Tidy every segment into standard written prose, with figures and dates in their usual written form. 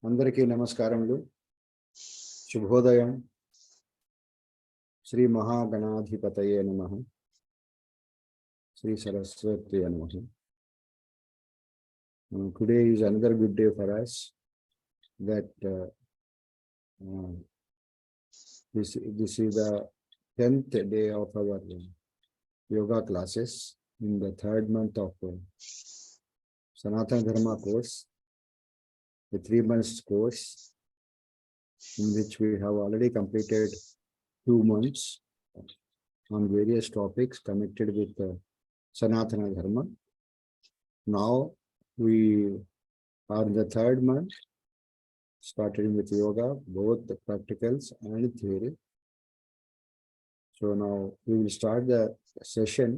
అందరికీ నమస్కారములు. శుభోదయం. శ్రీ మహాగణాధిపతయే నమః. శ్రీ సరస్వతి నమః. Today is another good day for us. That this is the 10th day of our yoga classes in the third month of Sanatana Dharma course, the 3 months course, in which we have already completed 2 months on various topics connected with Sanatana Dharma. Now we are in the third month, starting with yoga, both the practicals and theory. So now we will start the session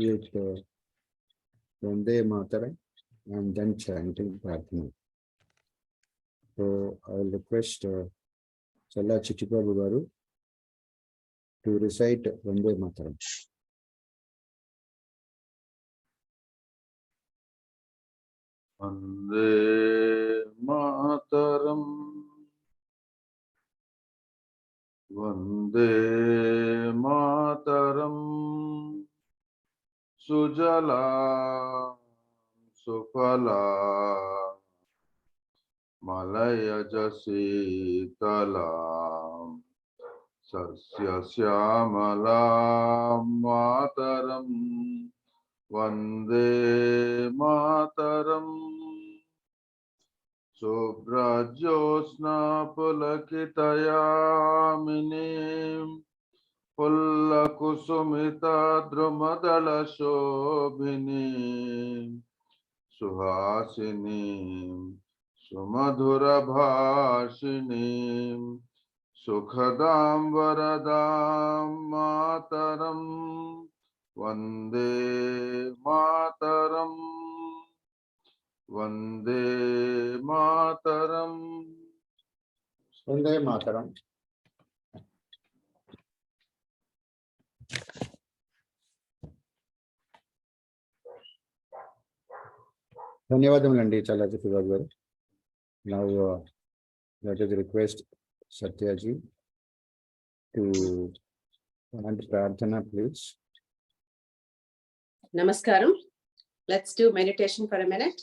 with Vande Mataram and then chanting Prarthana. So I will request Challa Chitti Prabhu garu to recite Vande Mataram. Vande Mataram, Vande Mataram, Sujala Sufala Malaya Jasitala Sasya Syamala Mataram, Vande Mataram, Subrajosna Pulakitayaminim, Pullakusumita Drumadala Shobhinim, Suhasinim, Sumadhura Bhashinim, Sukhadam Varadam Mataram, Vande Mataram, Vande Mataram. Vande Mataram. ధన్యవాదములండి చాలా చిత్రబాబు గారు. Now let us request Satyaji to chant Prarthana, please. Namaskaram. Let's do meditation for a minute.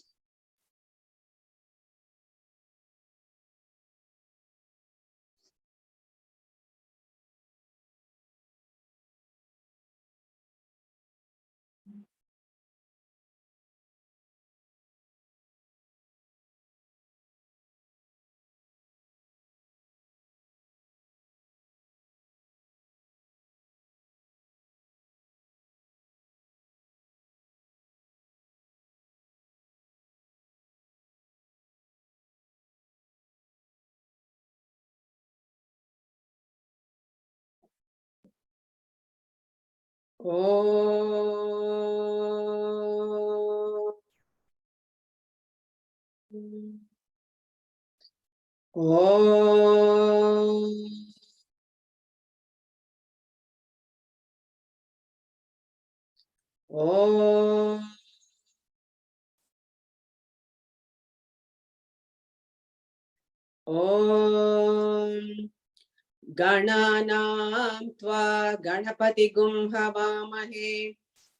Gananam tva ganapati gumhavamahe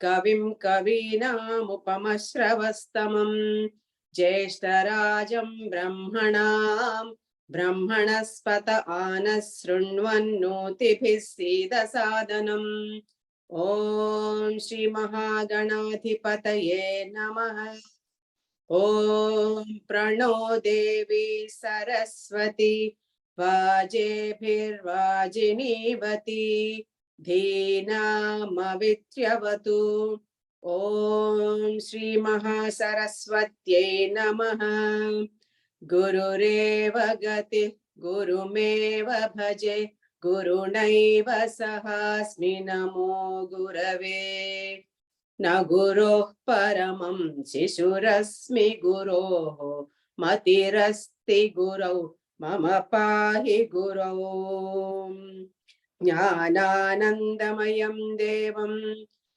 kavim kavinam upamasravastamam jeshtarajam brahmanam brahmanaspata anasrunvannotibhis sidasadanam. Om Shri Mahaganadhipataye Namaha. Om Prano Devi Saraswati Vajebhirvajinivati Dhinamavityavatu. Om Shri Mahasaraswatye Namaha. Gurureva Gati Gurumeva Bhaje Gurunaiva Sahasmi Namo Gurave. Na guroh paramam shishurasmi guroh matirasti guroh mama pahi guroh. Jnananandamayam devam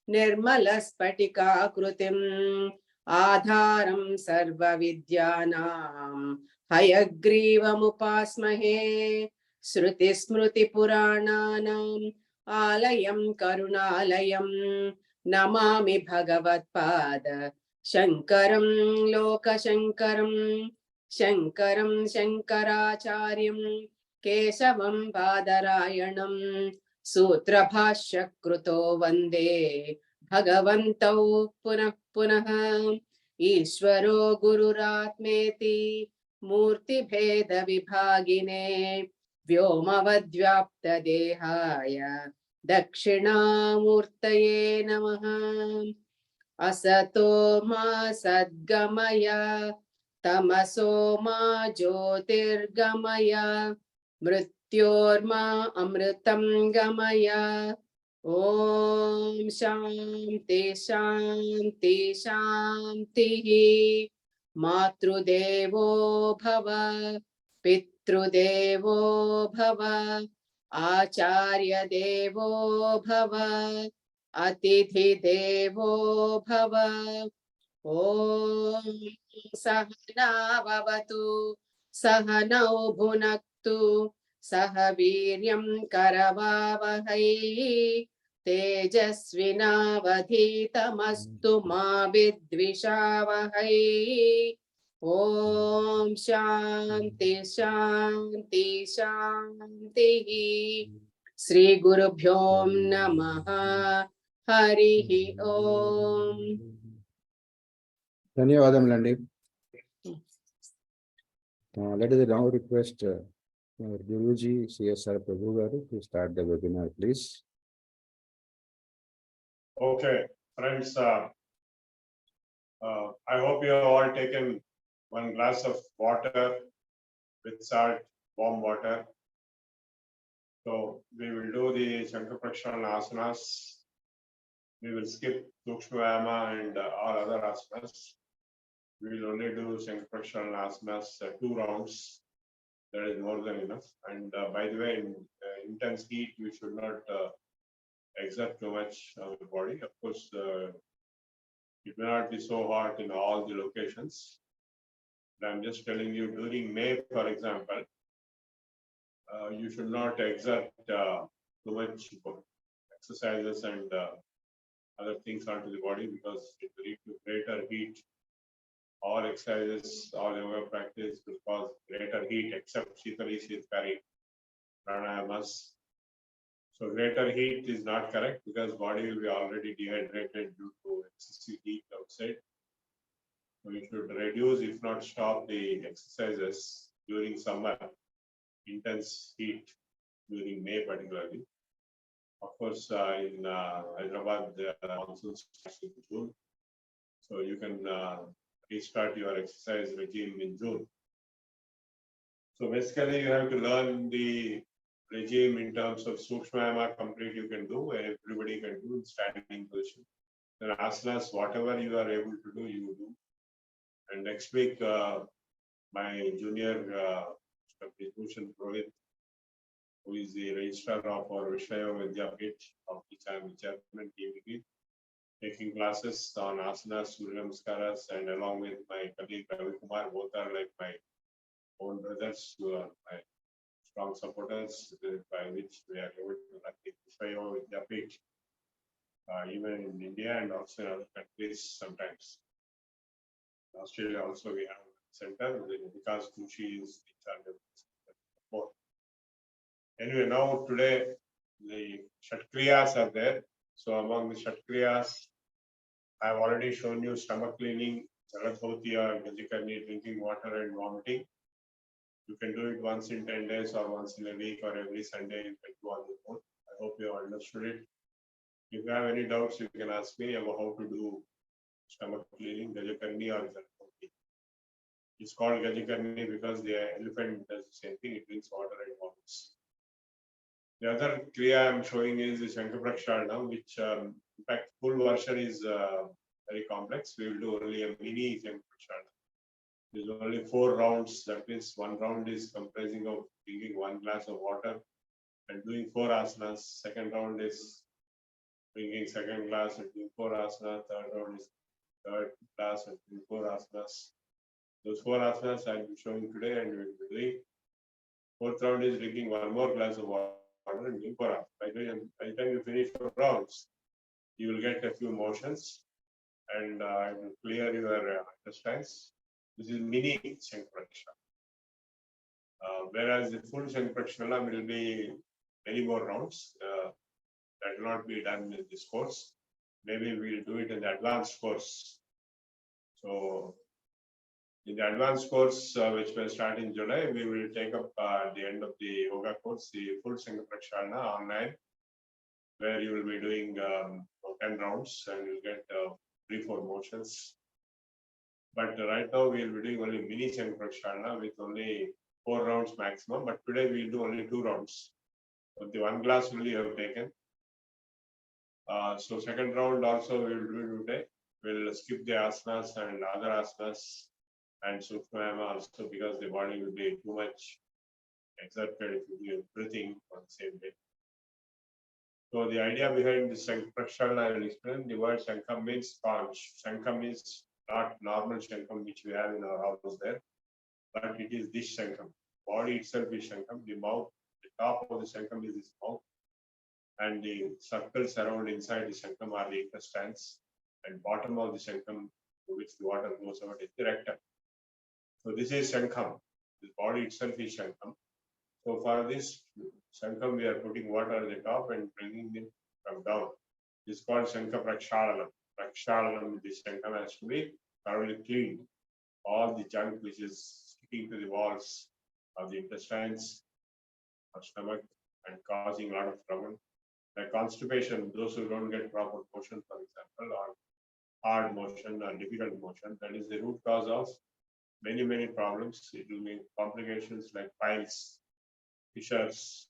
nirmalaspatikakrutim adharam sarva vidyanam हयग्रीवमुपास्महे श्रुतिस्मृतिपुराणानाम् आलयं करुणालयं नमामि भगवत्पाद शङ्करं लोकशङ्करं शङ्करं शङ्कराचार्यं केशवं बादरायणं सूत्रभाष्यकृतो वन्दे भगवन्तौ पुनः पुनः ईश्वरो गुरुरात्मेति मूर्तिभेदविभागिने व्योमवद्व्याप्तदेहाय दक्षिणामूर्तये नमः। असतो मा सद्गमय तमसो मा ज्योतिर्गमय मृत्योर्मा अमृतं गमय। ॐ शान्ति शान्ति शान्तिः। मातृदेवो भव पितृदेवो भव आचार्यदेवो भव अतिथिदेवो भव। ॐ सहना भवतु सहनौ भुनक्तु सह वीर्यं करवावहै तेजस्विनावधीतमस्तु मा विद्विषावहै। ॐ शान्ति शान्ति शान्तिः। श्री गुरुभ्यो नमः। हरिः ओम्। ధన్యవాదములండి. Let us now request our Guruji CSR Prabhu garu to start the webinar, please. Okay, friends, I hope you have all taken one glass of water with salt, warm water. So we will do the Shankar-Praksharana asanas. We will skip Sukshma and all other asanas. We will only do Shankar-Praksharana asanas 2 rounds. That is more than enough. And by the way, in intense heat, we should not exert too much of the body. Of course, it may not be so hot in all the locations. But I'm just telling you, during May, for example, you should not exert too much exercises and other things onto the body because it will lead to greater heat. All exercises, all yoga practice will cause greater heat except Shitali Shitkari pranayamas. So greater heat is not correct because body will be already dehydrated due to excessive heat outside. So we should reduce, if not stop, the exercises during summer, intense heat during May particularly. Of course, in Hyderabad, the monsoon starts in June. So you can restart your exercise regime in June. So basically, you have to learn the regime in terms of Sukshma complete you can do, and everybody can do in standing position. Then asanas, whatever you are able to do, you do. And next week, my junior Bhushan Purohit, who is the registrar of our VYV of which I am the chairman, taking classes on asanas, Surya Namaskaras, and along with my colleague Ravi Kumar, both are like my own brothers who are my strong supporters, by which we are able to run the VYV even in India and also in other countries sometimes. In Australia also we have a center because Kushi is in charge of both. Anyway, now today the Shatkriyas are there. So among the Shatkriyas, I have already shown you stomach cleaning, Jaladhoti or Gajikarni, drinking water and vomiting. You can do it once in 10 days or once in a week or every Sunday you can do on the phone. I hope you have understood it. If you have any doubts, you can ask me about how to do stomach cleaning, Gajikarni or Jaladhoti. It's called Gajikarni because the elephant does the same thing, it drinks water and vomits. The other Kriya I'm showing is the Shankar-Praksharana, which in fact full version is very complex. We will do only a mini Shankar-Praksharana. There's only 4 rounds. That means 1 round is comprising of drinking 1 glass of water and doing 4 asanas. Second round is drinking 2nd glass and doing 4 asanas. Third round is 3rd glass and doing 4 asanas. Those 4 asanas I'll be showing today, and we'll be doing. Fourth round is drinking 1 more glass of water and doing 4 hours. By the time you finish 4 rounds, you will get a few motions and it will clear your intestines. This is mini Shankaraksha. Whereas the full Shankaraksha will be many more rounds. That will not be done in this course. Maybe we'll do it in the advanced course. So in the advanced course, which will start in July, we will take up at the end of the yoga course, the full Shankaraksha online, where you will be doing 10 rounds and you'll get 3-4 motions. But right now we'll be doing only mini Shankaraksha with only 4 rounds maximum. But today we'll do only 2 rounds. But the 1 glass only you have taken. So second round also we will do today. We'll skip the asanas and other asanas and Sukmayama also, because the body will be too much exerted if you do everything on the same day. So the idea behind this Shankaraksha, I will explain. The word Shankam means sponge. Shankam is not normal Shankam which we have in our house there, but it is this Shankam. Body itself is Shankam. The mouth, the top of the Shankam is this mouth, and the circles around inside the Shankam are the intestines, and bottom of the Shankam, to which the water goes out, is the rectum. So this is Shankam. The body itself is Shankam. So for this Shankam, we are putting water at the top and bringing it from down. This is called Shankha Prakshalanam. Prakshalanam, this Shankam has to be thoroughly cleaned. All the junk which is sticking to the walls of the intestines or stomach and causing a lot of trouble. Like constipation, those who don't get proper motion, for example, or hard motion or difficult motion, that is the root cause of many problems. It will mean complications like piles, fissures,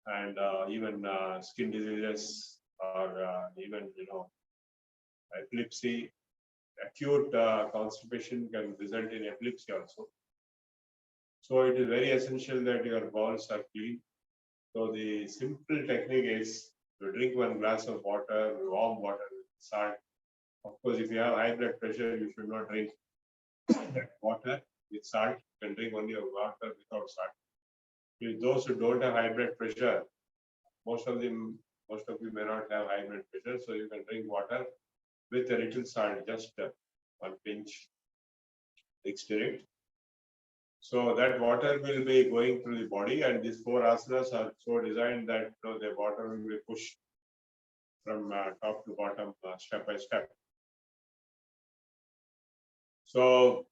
and even skin diseases, or even epilepsy. Acute constipation can result in epilepsy also. So it is very essential that your bowels are clean. So the simple technique is to drink 1 glass of water, warm water with salt. Of course, if you have high blood pressure, you should not drink that water with salt. You can drink only water without salt. If those who don't have high blood pressure, most of you may not have high blood pressure, so you can drink water with a little salt, just 1 pinch mixed in it. So that water will be going through the body, and these 4 asanas are so designed that the water will be pushed from top to bottom, step by step. So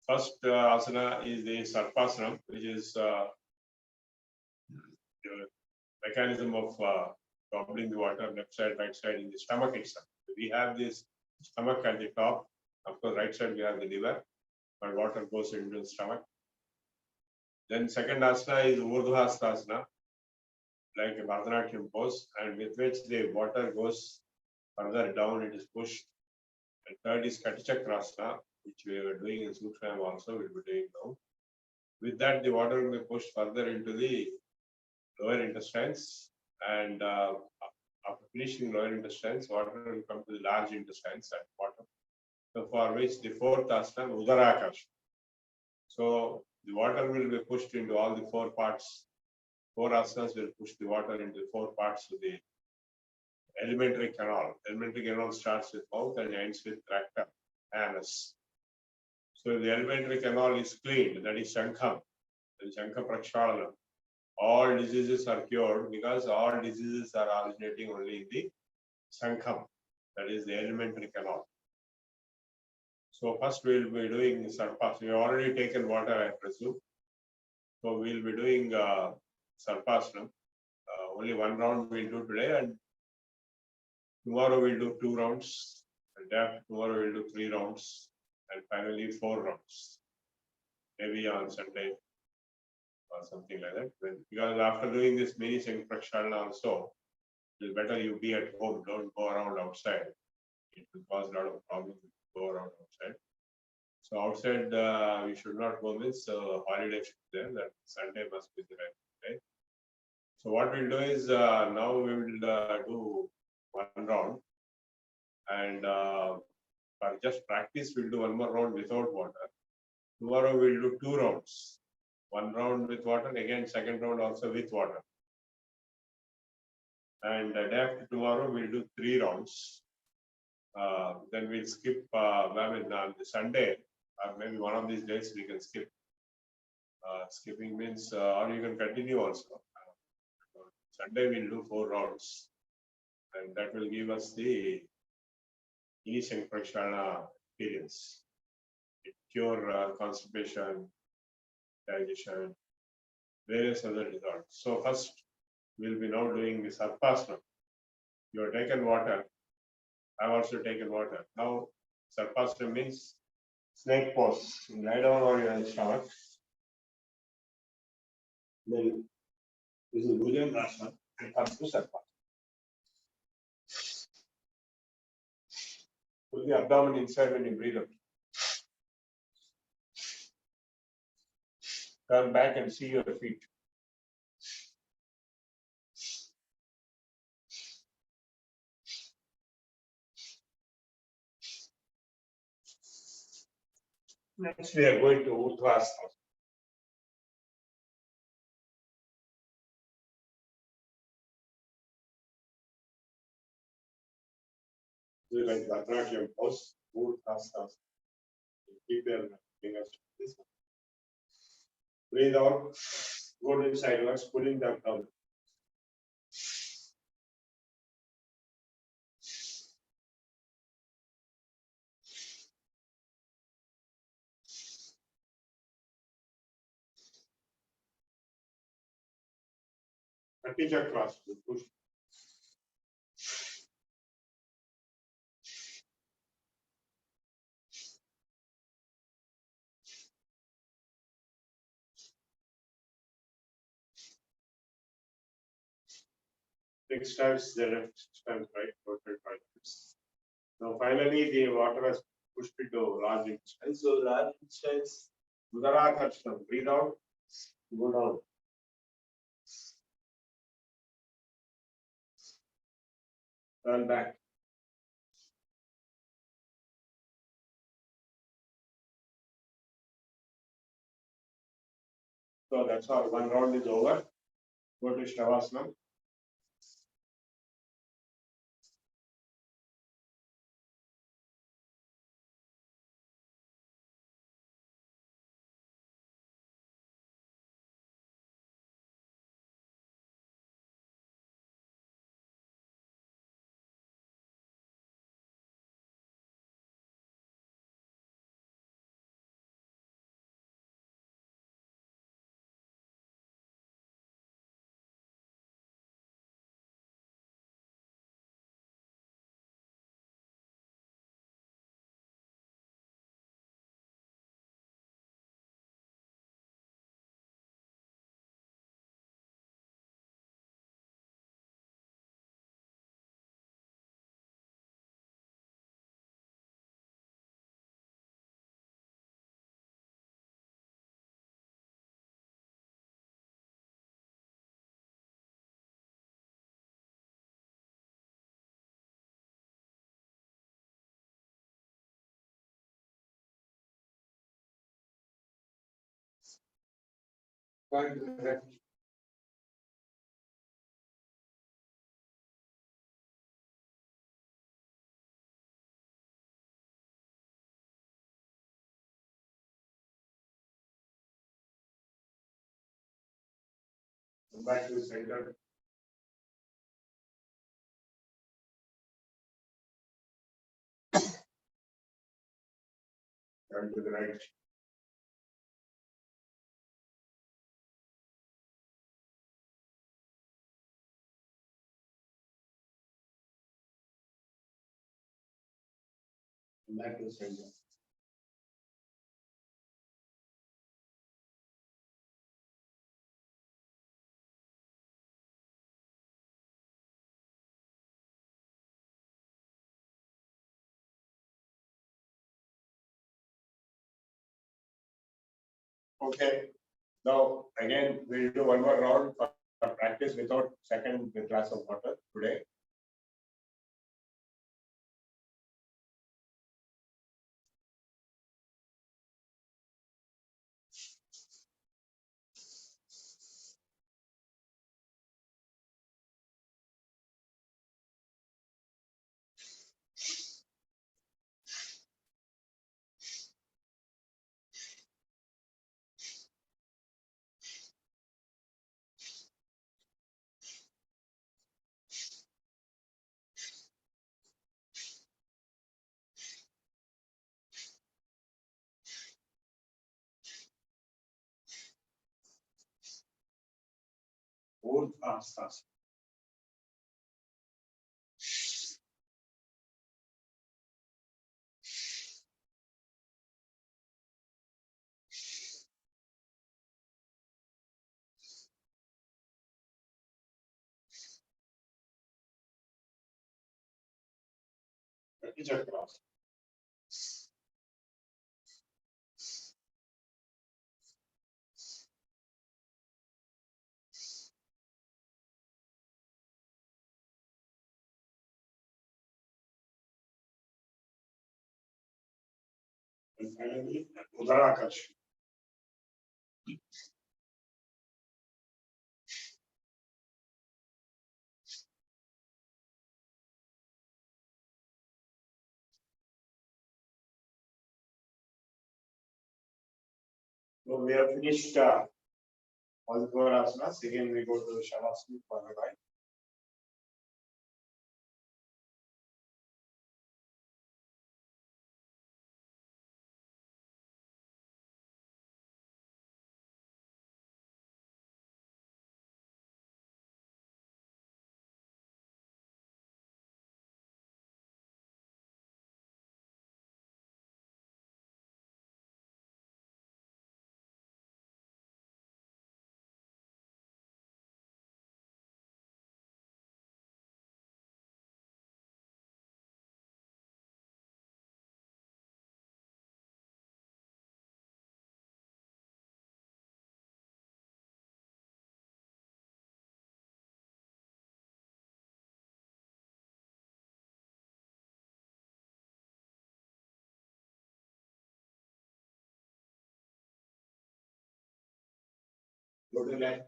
first asana is the Sarpasanam, which is the mechanism of doubling the water left side, right side in the stomach itself. We have this stomach at the top. Of course, right side we have the liver, but water goes into the stomach. Then second asana is Urdhvastasana, like a Bharatanatyam pose, and with which the water goes further down, it is pushed. And third is Katichakrasana, which we were doing in Sukshmayam also, we will be doing now. With that, the water will be pushed further into the lower intestines, and after finishing lower intestines, water will come to the large intestines at the bottom. So for which the fourth asana, Udarakarsha. So the water will be pushed into all the 4 parts. 4 asanas will push the water into 4 parts of the alimentary canal. Alimentary canal starts with mouth and ends with rectum, anus. So the alimentary canal is cleaned, that is Shankam, the Shankha Prakshalanam. All diseases are cured because all diseases are originating only in the Shankam, that is the alimentary canal. So first we will be doing Sarpas. We have already taken water, I presume. So we will be doing Sarpasanam. Only 1 round we will do today, and tomorrow we will do 2 rounds, and after tomorrow we will do 3 rounds, and finally 4 rounds. Maybe on Sunday or something like that. Because after doing this mini Shankaraksha also, it is better you be at home, don't go around outside. It will cause a lot of problems if you go around outside. So outside, we should not go means holiday should be there. That Sunday must be the right day. So what we'll do is now we will do 1 round, and for just practice, we'll do one more round without water. Tomorrow we'll do 2 rounds. 1 round with water, again second round also with water. And the day after tomorrow we'll do 3 rounds. Then we'll skip on the Sunday, or maybe one of these days we can skip. Skipping means, or you can continue also. Sunday we'll do 4 rounds, and that will give us the initial prashana experience. It cure constipation, digestion, various other results. So first, we'll be now doing the sarpasana. You have taken water. I've also taken water. Now, sarpasana means snake pose. You lie down on your stomach. Then this is Bhujangasana. It comes to sarpasana. Pull the abdomen inside when you breathe out. Turn back and see your feet. Next, we are going to Urdhvasana. Do like Bharatanatyam pose, Urdhvasana. Keep your fingers like this. Breathe out, go to the sideways, pulling the abdomen. Vertical cross, push. Next times the left, times right, rotate 5 times. Now finally the water has pushed into large intestine. So large intestines, Udarakarshanam, breathe out, go down. Turn back. So that's all. 1 round is over. Go to Shavasana. Back to the center. Turn to the right. Back to the center. Okay. Now again, we'll do 1 more round for practice without second glass of water today. Urdhvastasana. Chakrasana. And finally, Udarakarsana. So we have finished all the 4 asanas. Again, we go to Shavasana for a while. Go to left.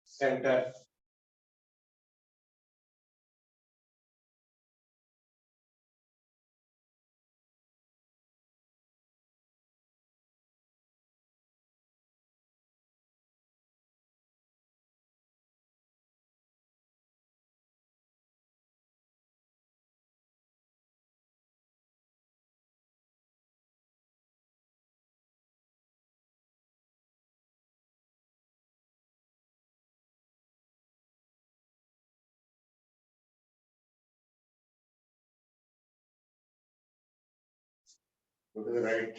Center. Go to the right.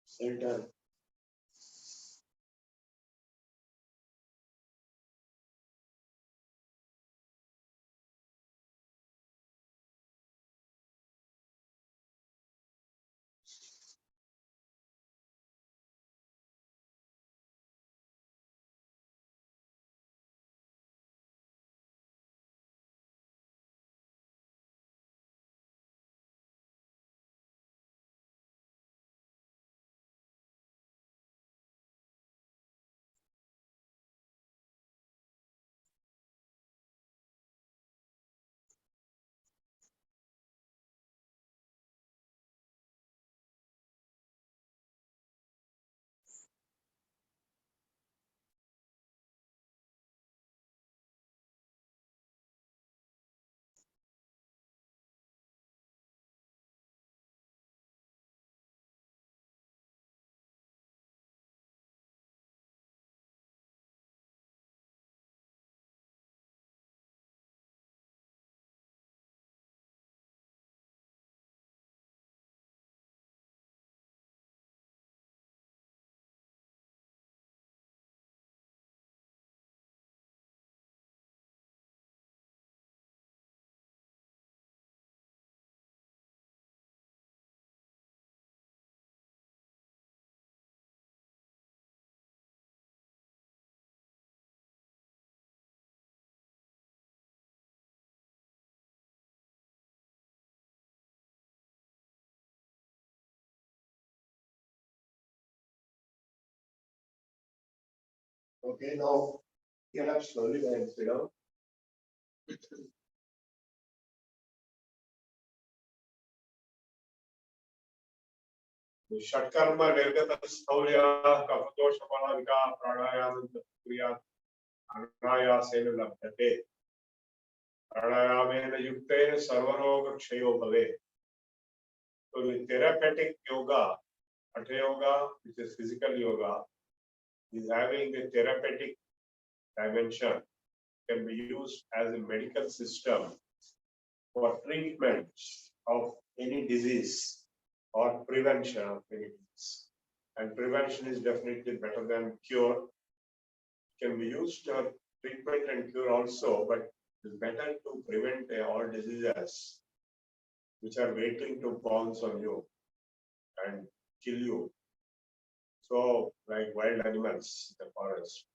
Center. Okay, now get up slowly and sit down. Shatkarma Nirgata Staulya Kapatosha Palavika Pranayam Kriya Anayasena Labdhate Pranayamena Yuktena Sarvaroga Kshayo Bhave. So the therapeutic yoga, Hatha yoga, which is physical yoga, is having the therapeutic dimension, can be used as a medical system for treatment of any disease or prevention of any disease. And prevention is definitely better than cure. Can be used for treatment and cure also, but it's better to prevent all diseases which are waiting to pounce on you and kill you. So, like wild animals in the forest.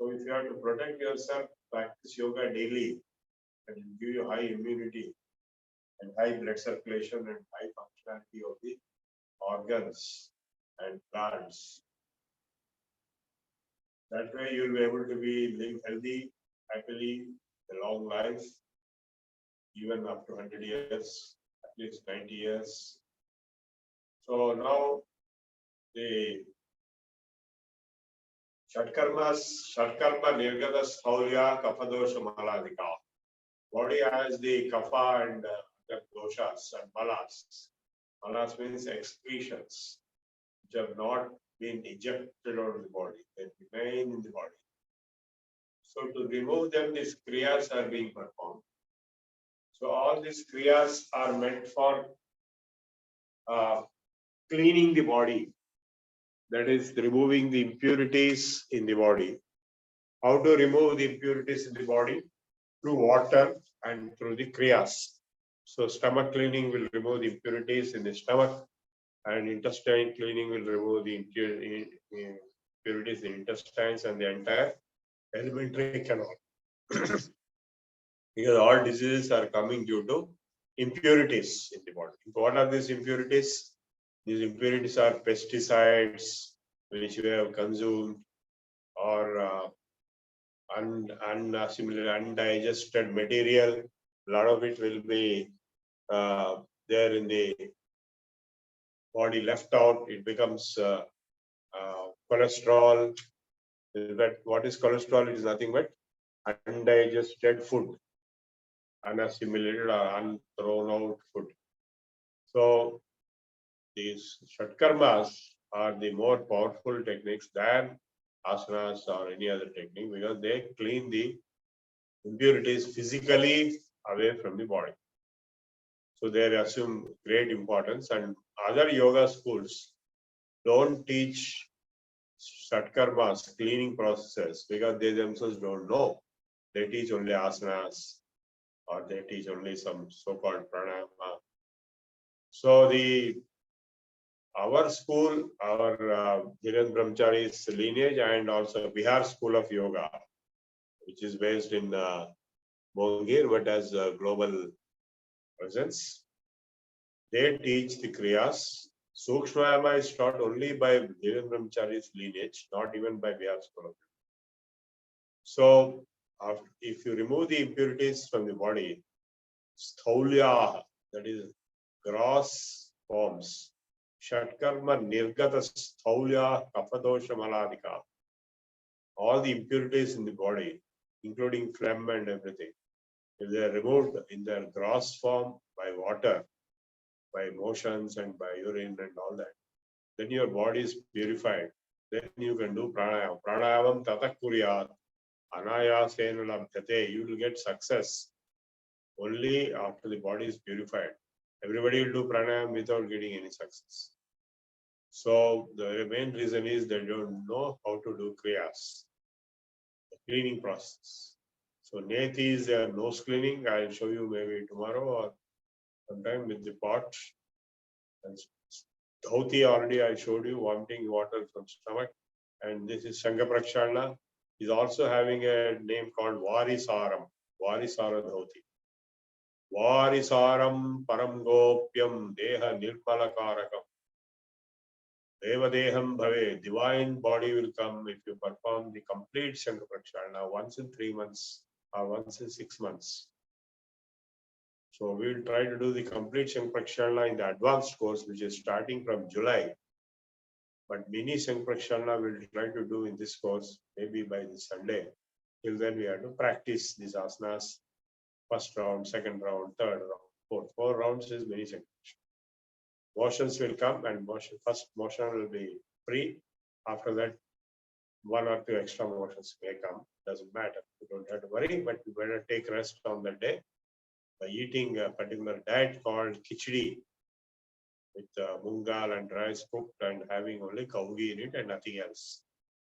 So, if you have to protect yourself, practice yoga daily, and it will give you high immunity and high blood circulation and high functionality of the organs and plants. That way, you will be able to live healthy, happily, a long life, even up to 100 years, at least 90 years. So now the Shatkarma Nirgata Staulya Kaphadosha Maladika. Body has the kapha and the doshas and malas. Malas means excretions, which have not been ejected out of the body, they remain in the body. So to remove them, these kriyas are being performed. So all these kriyas are meant for cleaning the body, that is removing the impurities in the body. How to remove the impurities in the body? Through water and through the kriyas. So stomach cleaning will remove the impurities in the stomach, and intestine cleaning will remove the impurities in the intestines and the entire alimentary canal. Because all diseases are coming due to impurities in the body. What are these impurities? These impurities are pesticides which we have consumed, or similar undigested material. A lot of it will be there in the body, left out. It becomes cholesterol. But what is cholesterol? It is nothing but undigested food, unassimilated or unthrown out food. So these Shatkarmas are the more powerful techniques than asanas or any other technique, because they clean the impurities physically away from the body. So they assume great importance, and other yoga schools don't teach Shatkarmas, cleaning processes, because they themselves don't know. They teach only asanas, or they teach only some so-called pranayama. So our school, our Hiren Brahmachari's lineage, and also Bihar School of Yoga, which is based in Bongir, but has a global presence. They teach the Kriyas. Sukshmayama is taught only by Hiren Brahmachari's lineage, not even by Bihar School of Yoga. So, if you remove the impurities from the body, Staulya, that is gross forms, Shatkarma Nirgata Staulya Kaphadosha Maladika, all the impurities in the body, including phlegm and everything, if they are removed in their gross form by water, by motions and by urine and all that, then your body is purified. Then you can do pranayama. Pranayamam tata kuryat anayasena labdhate. You will get success only after the body is purified. Everybody will do pranayama without getting any success. So the main reason is they don't know how to do kriyas, the cleaning process. So neti is their nose cleaning. I'll show you maybe tomorrow or sometime with the pot. And dhoti already I showed you, vomiting water from stomach. And this is Shanga Prakshana. Is also having a name called Varisaram. Varisara dhoti. Varisaram param gopyam deha nirmalakarakam. Devadeham Bhave, divine body will come if you perform the complete Shankha Praksharana once in 3 months or once in 6 months. So we will try to do the complete Shankha Praksharana in the advanced course, which is starting from July. But mini Shankha Praksharana we will try to do in this course, maybe by this Sunday. Till then we have to practice these asanas. First round, second round, third round, fourth. 4 rounds is mini Shankha Praksharana. Motions will come and first motion will be free. After that, 1 or 2 extra motions may come. Doesn't matter. You don't have to worry, but you better take rest on the day by eating a particular diet called khichdi with mungal and rice cooked and having only cow ghee in it and nothing else.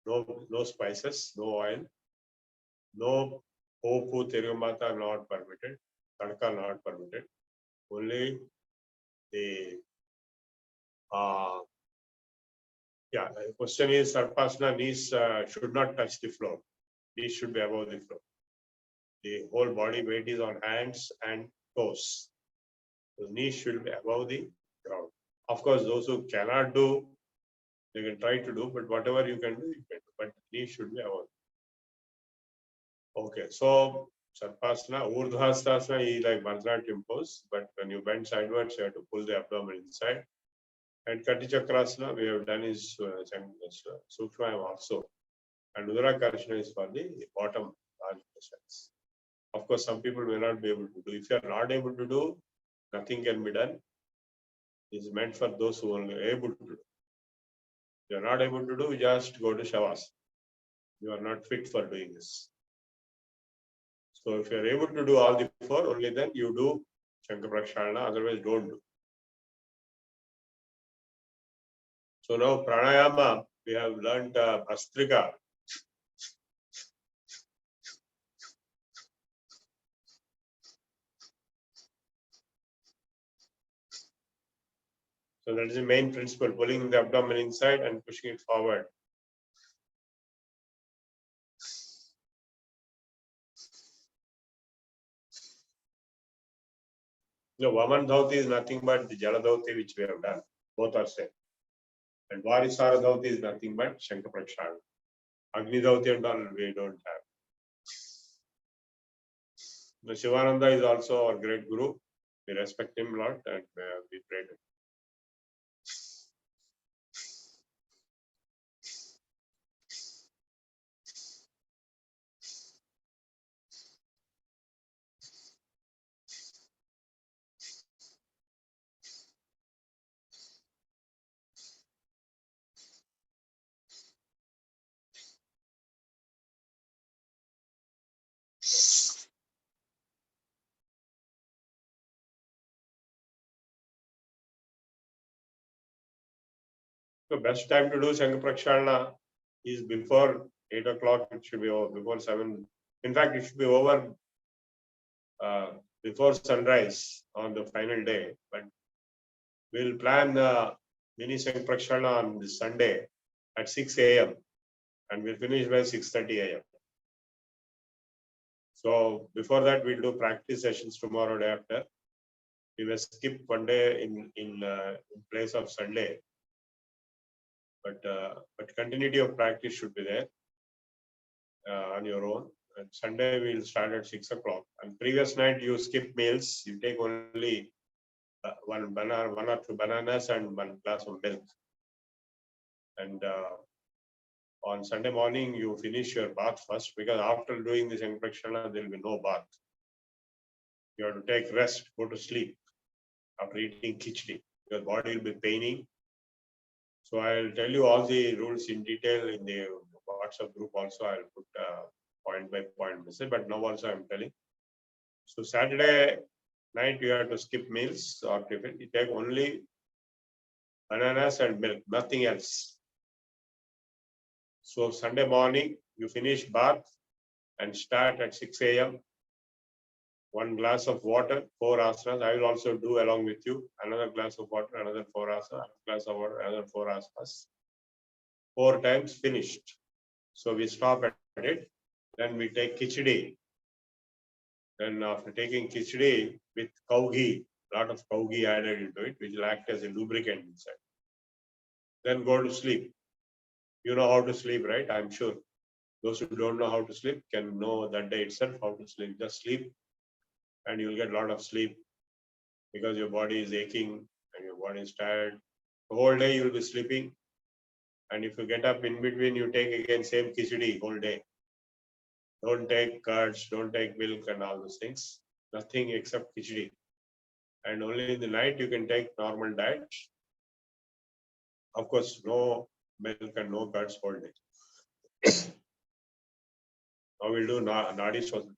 No spices, no oil, no Opu Tirumata not permitted, Tadka not permitted. Only the the question is Sarpasana knees should not touch the floor. Knees should be above the floor. The whole body weight is on hands and toes. The knees should be above the ground. Of course, those who cannot do, they can try to do, but whatever you can do, you can do. But knees should be above. Okay, so Sarpasana, Urdhvastasana is like Bharatanatyam pose, but when you bend sideways, you have to pull the abdomen inside. And Kati Chakrasana, we have done is Sukshmayam also. And Udara Karshana is for the bottom large muscles. Of course, some people may not be able to do. If you are not able to do, nothing can be done. It is meant for those who are able to do. If you are not able to do, just go to Shavas. You are not fit for doing this. So if you are able to do all the 4, only then you do Shankha Praksharana, otherwise don't do. So now pranayama, we have learned Bhastrika. So that is the main principle, pulling the abdomen inside and pushing it forward. The Vaman Dhauti is nothing but the Jala Dhauti which we have done. Both are same. And Varisara Dhauti is nothing but Shankha Praksharana. Agni Dhauti and all we don't have. The Shivananda is also our great guru. We respect him a lot and we pray to him. The best time to do Shankha Praksharana is before 8 o'clock. It should be over, before 7. In fact, it should be over before sunrise on the final day. But we'll plan the mini Shankha Praksharana on this Sunday at 6 a.m. and we'll finish by 6:30 a.m. So before that, we'll do practice sessions tomorrow day after. We will skip one day in place of Sunday. But continuity of practice should be there on your own. And Sunday we'll start at 6 o'clock. And previous night you skip meals. You take only one or 2 bananas and 1 glass of milk. And on Sunday morning you finish your bath first, because after doing this Shankha Praksharana there will be no bath. You have to take rest, go to sleep after eating khichdi. Your body will be paining. So I'll tell you all the rules in detail in the WhatsApp group also. I'll put point by point message, but now also I'm telling. So Saturday night you have to skip meals or tiffin. You take only bananas and milk, nothing else. So Sunday morning you finish bath and start at 6 a.m. 1 glass of water, 4 asanas. I will also do along with you. Another glass of water, another 4 asanas, another glass of water, another 4 asanas. 4 times finished. So we stop at it. Then we take khichdi. Then after taking khichdi with cow ghee, lot of cow ghee added into it, which will act as a lubricant inside. then go to sleep. You know how to sleep, right? I'm sure. Those who don't know how to sleep can know that day itself how to sleep. Just sleep and you'll get a lot of sleep because your body is aching and your body is tired. The whole day you'll be sleeping. And if you get up in between, you take again same khichdi whole day. Don't take curds, don't take milk and all those things. Nothing except khichdi. And only in the night you can take normal diet. Of course, no milk and no curds whole day. Now we'll do Nadi Shoshan.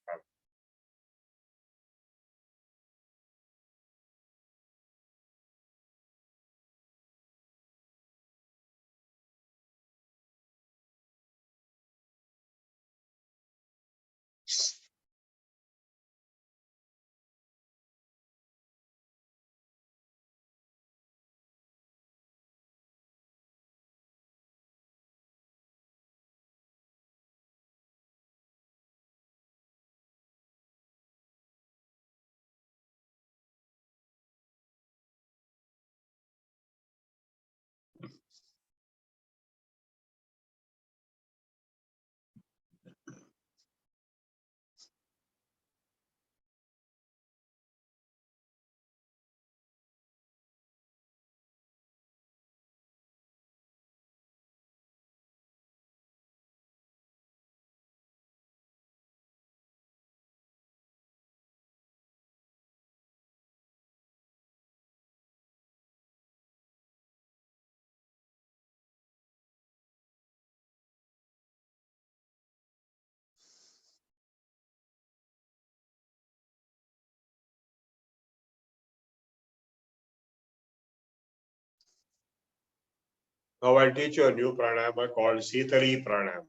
Now I'll teach you a new pranayama called Sitali pranayama.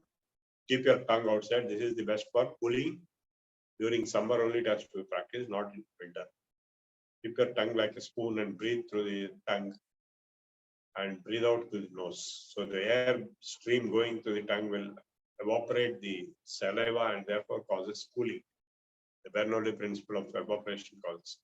Keep your tongue outside. This is the best for cooling. During summer only it has to be practiced, not in winter. Keep your tongue like a spoon and breathe through the tongue and breathe out through the nose. So the air stream going through the tongue will evaporate the saliva and therefore causes cooling. The Bernoulli principle of evaporation causes.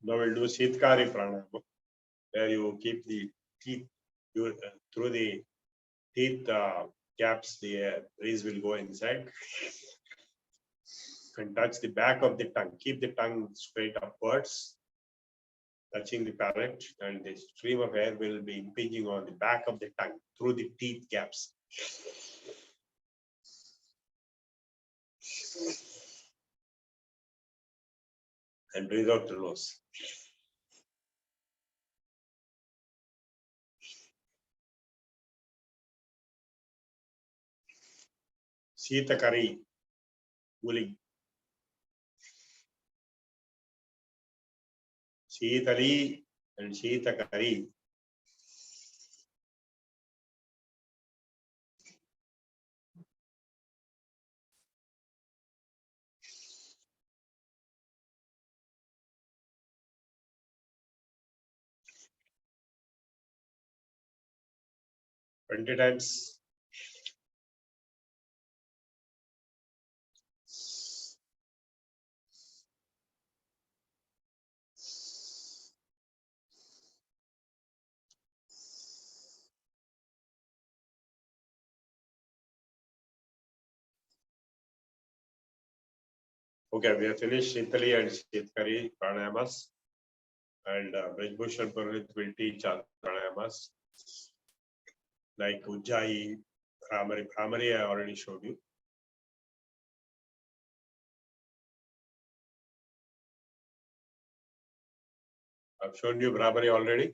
Now we'll do Sitkari pranayama, where you keep the teeth through the teeth gaps, the breeze will go inside and touch the back of the tongue. Keep the tongue straight upwards, touching the palate, and the stream of air will be impinging on the back of the tongue through the teeth gaps. And breathe out the nose. Sitakari, cooling. Sitali and Sitakari. Twenty times. Okay, we have finished Shitali and Shitkari pranayamas, and Brajbhushan Purohit will teach other pranayamas like Ujjayi, Bhramari. Bhramari I already showed you. I've shown you Bhramari already.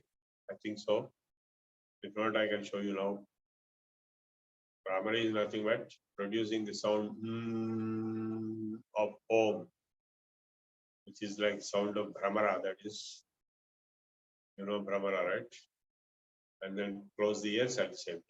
I think so. If not, I can show you now. Bhramari is nothing but producing the sound of Om, which is like sound of Brahmara. That is, you know, Brahmara, right? and then close the ears at the same time.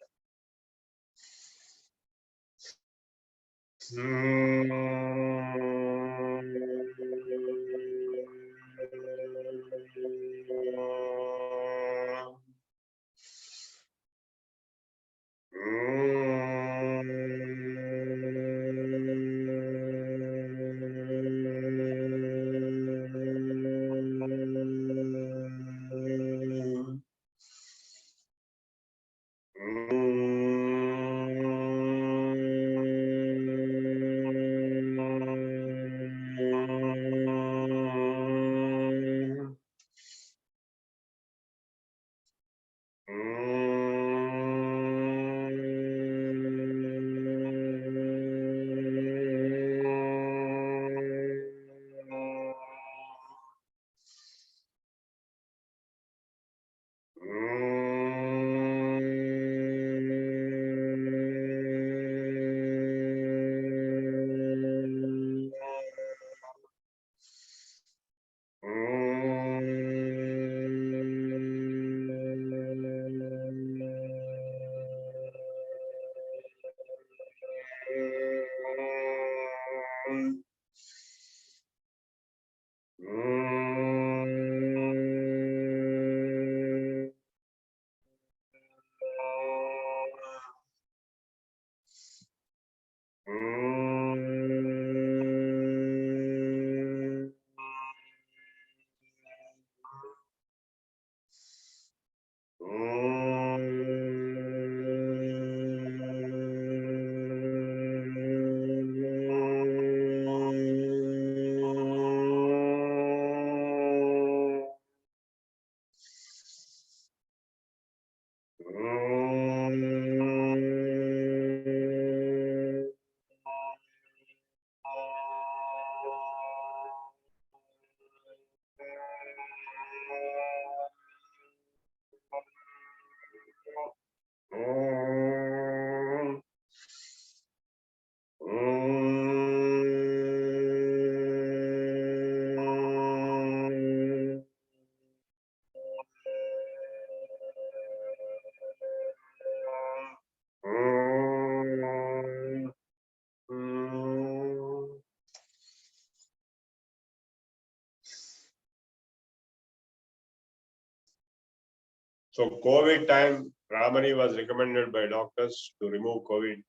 So COVID time, Ramani was recommended by doctors to remove COVID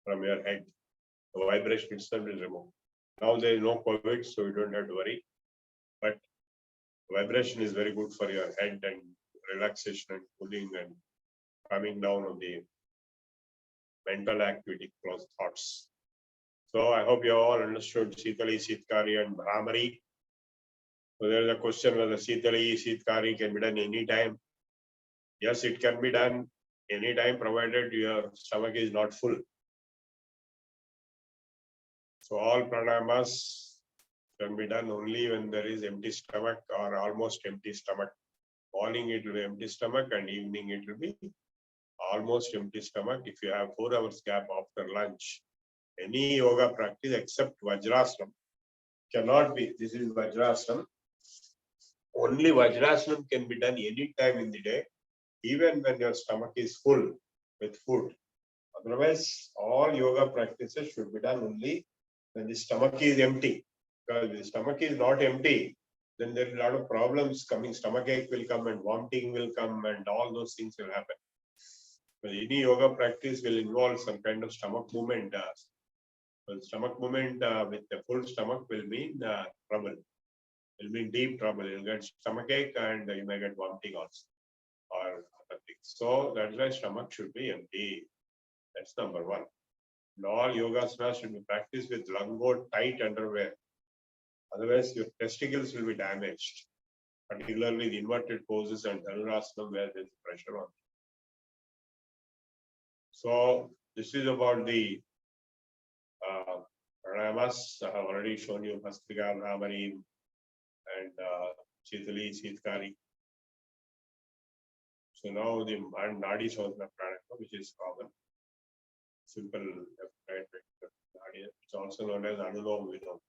from your head. The vibration itself will remove. Now there is no COVID, so you don't have to worry. But vibration is very good for your head and relaxation and cooling and coming down of the mental activity, close thoughts. So I hope you all understood Sitali, Sitkari and Brahmari. So there is a question whether Sitali, Sitkari can be done anytime. Yes, it can be done anytime provided your stomach is not full. So all pranayamas can be done only when there is empty stomach or almost empty stomach. Morning it will be empty stomach and evening it will be almost empty stomach. If you have 4 hours gap after lunch, any yoga practice except Vajrasana cannot be. This is Vajrasana. Only Vajrasana can be done any time in the day, even when your stomach is full with food. Otherwise, all yoga practices should be done only when the stomach is empty. Because if the stomach is not empty, then there are a lot of problems coming. Stomach ache will come and vomiting will come and all those things will happen. But any yoga practice will involve some kind of stomach movement. Stomach movement with the full stomach will mean trouble. Will mean deep trouble. You'll get stomach ache and you may get vomiting also or other things. So that's why stomach should be empty. That's number one. And all yogasanas should be practiced with lungo tight underwear. Otherwise, your testicles will be damaged, particularly the inverted poses and dhanurasana where there is pressure on. So this is about the pranayamas. I have already shown you Bhastrika, Brahmari, and Chitali, Sitkari. So now the Nadi Shodhana pranayama, which is common, simple left, right, Nadi. It's also known as Anulom Vilom.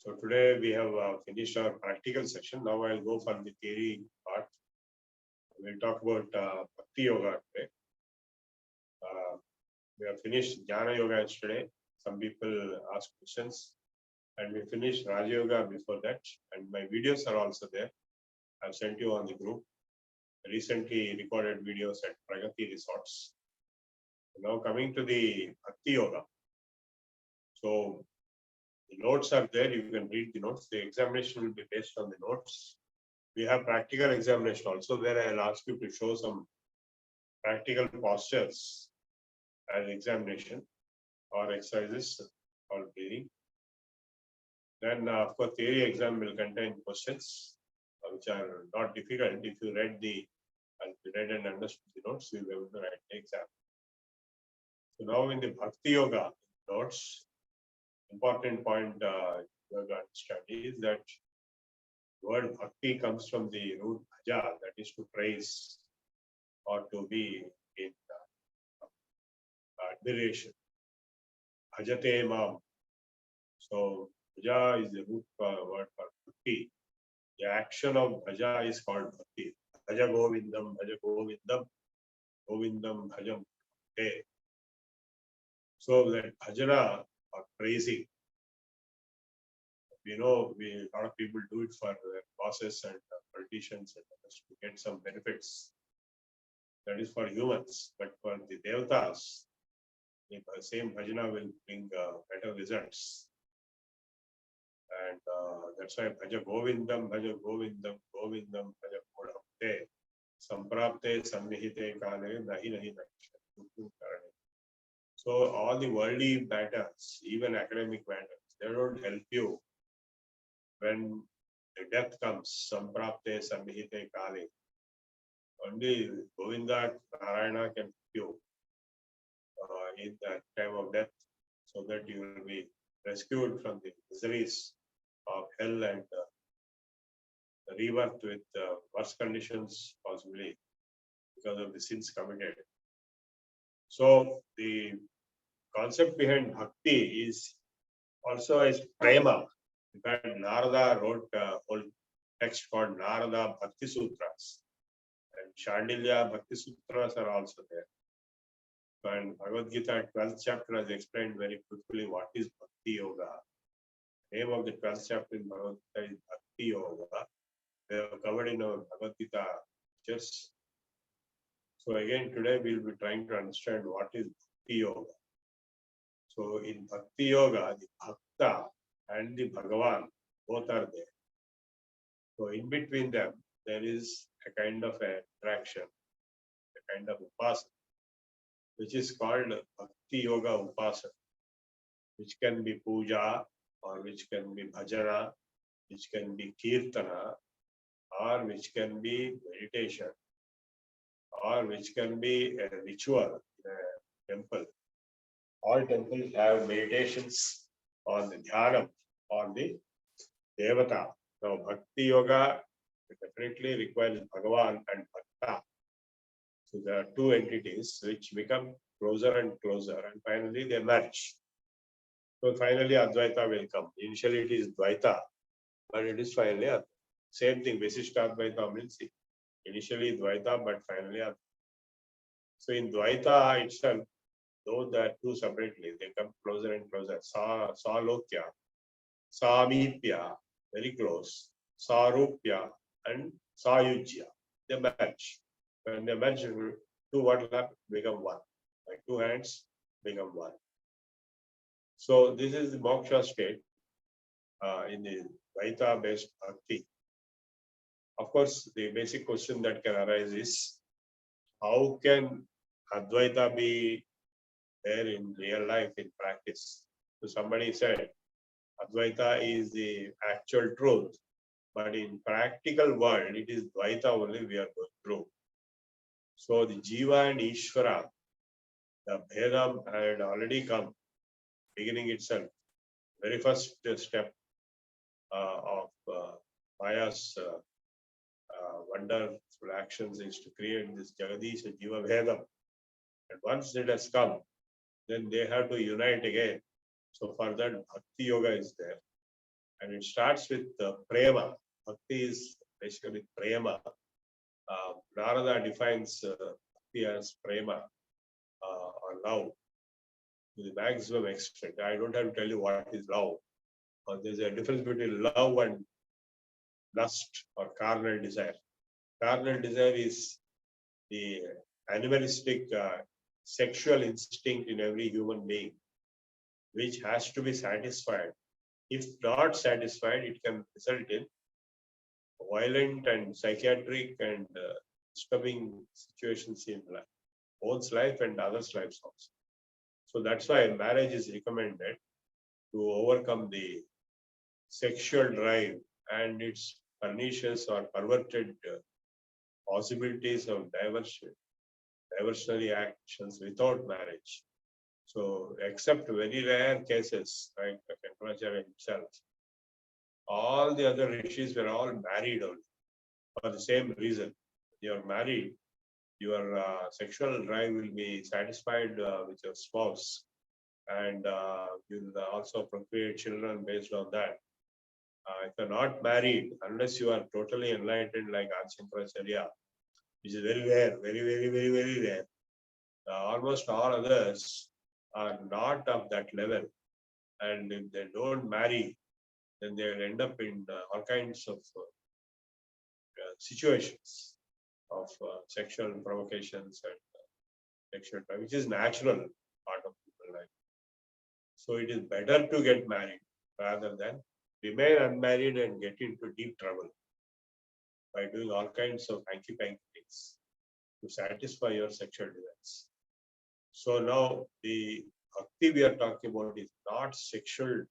So today we have finished our practical section. Now I'll go for the theory part. We'll talk about Bhakti Yoga today. We have finished Jnana Yoga yesterday. Some people asked questions. And we finished Raja Yoga before that. And my videos are also there. I've sent you on the group. Recently recorded videos at Pragati Resorts. Now coming to the Bhakti Yoga. So the notes are there. You can read the notes. The examination will be based on the notes. We have practical examination also where I'll ask you to show some practical postures as examination or exercises or breathing. Then, of course, theory exam will contain questions which are not difficult. If you read and understood the notes, you'll be able to write the exam. So now in the Bhakti Yoga notes, important point you have to understand is that word Bhakti comes from the root bhaja, that is to praise or to be in admiration. Bhajate mam. So bhaja is the root word for Bhakti. The action of bhaja is called Bhakti. Bhaja Govindam, Govindam bhajam. Okay. So that bhajana or praising, we know a lot of people do it for their bosses and politicians and others to get some benefits. That is for humans, but for the devatas, the same bhajana will bring better results. And that's why Bhaja Govindam, Govindam Bhaja Kodhamte, Samprapte, Sannihite Kale, Nahi Nahi Nahi. So all the worldly matters, even academic matters, they don't help you when the death comes. Samprapte, Sannihite Kale. Only Govinda Narayana can help you in that time of death, so that you will be rescued from the miseries of hell and rebirth with worse conditions, possibly because of the sins committed. So the concept behind bhakti is also as prema. In fact, Narada wrote a whole text called Narada Bhakti Sutras, and Shandilya Bhakti Sutras are also there. And Bhagavad Gita 12th chapter has explained very quickly what is Bhakti Yoga. Name of the 12th chapter in Bhagavad Gita is Bhakti Yoga. They are covered in our Bhagavad Gita lectures. So again, today we'll be trying to understand what is Bhakti Yoga. So in Bhakti Yoga, the Bhakta and the Bhagavan both are there. So in between them, there is a kind of attraction, a kind of upasana, which is called Bhakti Yoga Upasana, which can be puja, or which can be bhajana, which can be kirtana, or which can be meditation, or which can be a ritual in a temple. All temples have meditations on the dhyana, on the devata. Now, Bhakti Yoga definitely requires Bhagavan and Bhakta. So there are two entities which become closer and closer, and finally they merge. So finally Advaita will come. Initially it is Dvaita, but it is finally Advaita. Same thing, Visishta Advaita means initially Dvaita, but finally Advaita. So in Dvaita itself, though there are two separately, they come closer and closer. Salokya, Samipya, very close, Sarupya, and Sayujya. They merge. When they merge, two overlap, become one. Like two hands become one. So this is the moksha state in the Dvaita based bhakti. Of course, the basic question that can arise is, how can Advaita be there in real life, in practice? So somebody said, Advaita is the actual truth, but in practical world, it is Dvaita only we are going through. So the Jiva and Ishvara, the Veda had already come, beginning itself. Very first step of Maya's wonderful actions is to create this Jagadisha Jiva Vedam. And once it has come, then they have to unite again. So for that, Bhakti Yoga is there. And it starts with prema. Bhakti is basically prema. Narada defines bhakti as prema, or love, to the maximum extent. I don't have to tell you what is love. There's a difference between love and lust or carnal desire. Carnal desire is the animalistic sexual instinct in every human being, which has to be satisfied. If not satisfied, it can result in violent and psychiatric and disturbing situations in life, one's life and others' lives also. So that's why marriage is recommended to overcome the sexual drive and its pernicious or perverted possibilities of diversionary actions without marriage. So, except very rare cases, like Shankaracharya himself, all the other rishis were all married only for the same reason. You are married, your sexual drive will be satisfied with your spouse, and you'll also procreate children based on that. If you're not married, unless you are totally enlightened like Shankaracharya, which is very rare, very rare. Almost all others are not of that level, and if they don't marry, then they will end up in all kinds of situations of sexual provocations and sexual drive, which is natural part of people's life. So it is better to get married rather than remain unmarried and get into deep trouble by doing all kinds of hanky-panky things to satisfy your sexual desires. So now the bhakti we are talking about is not sexual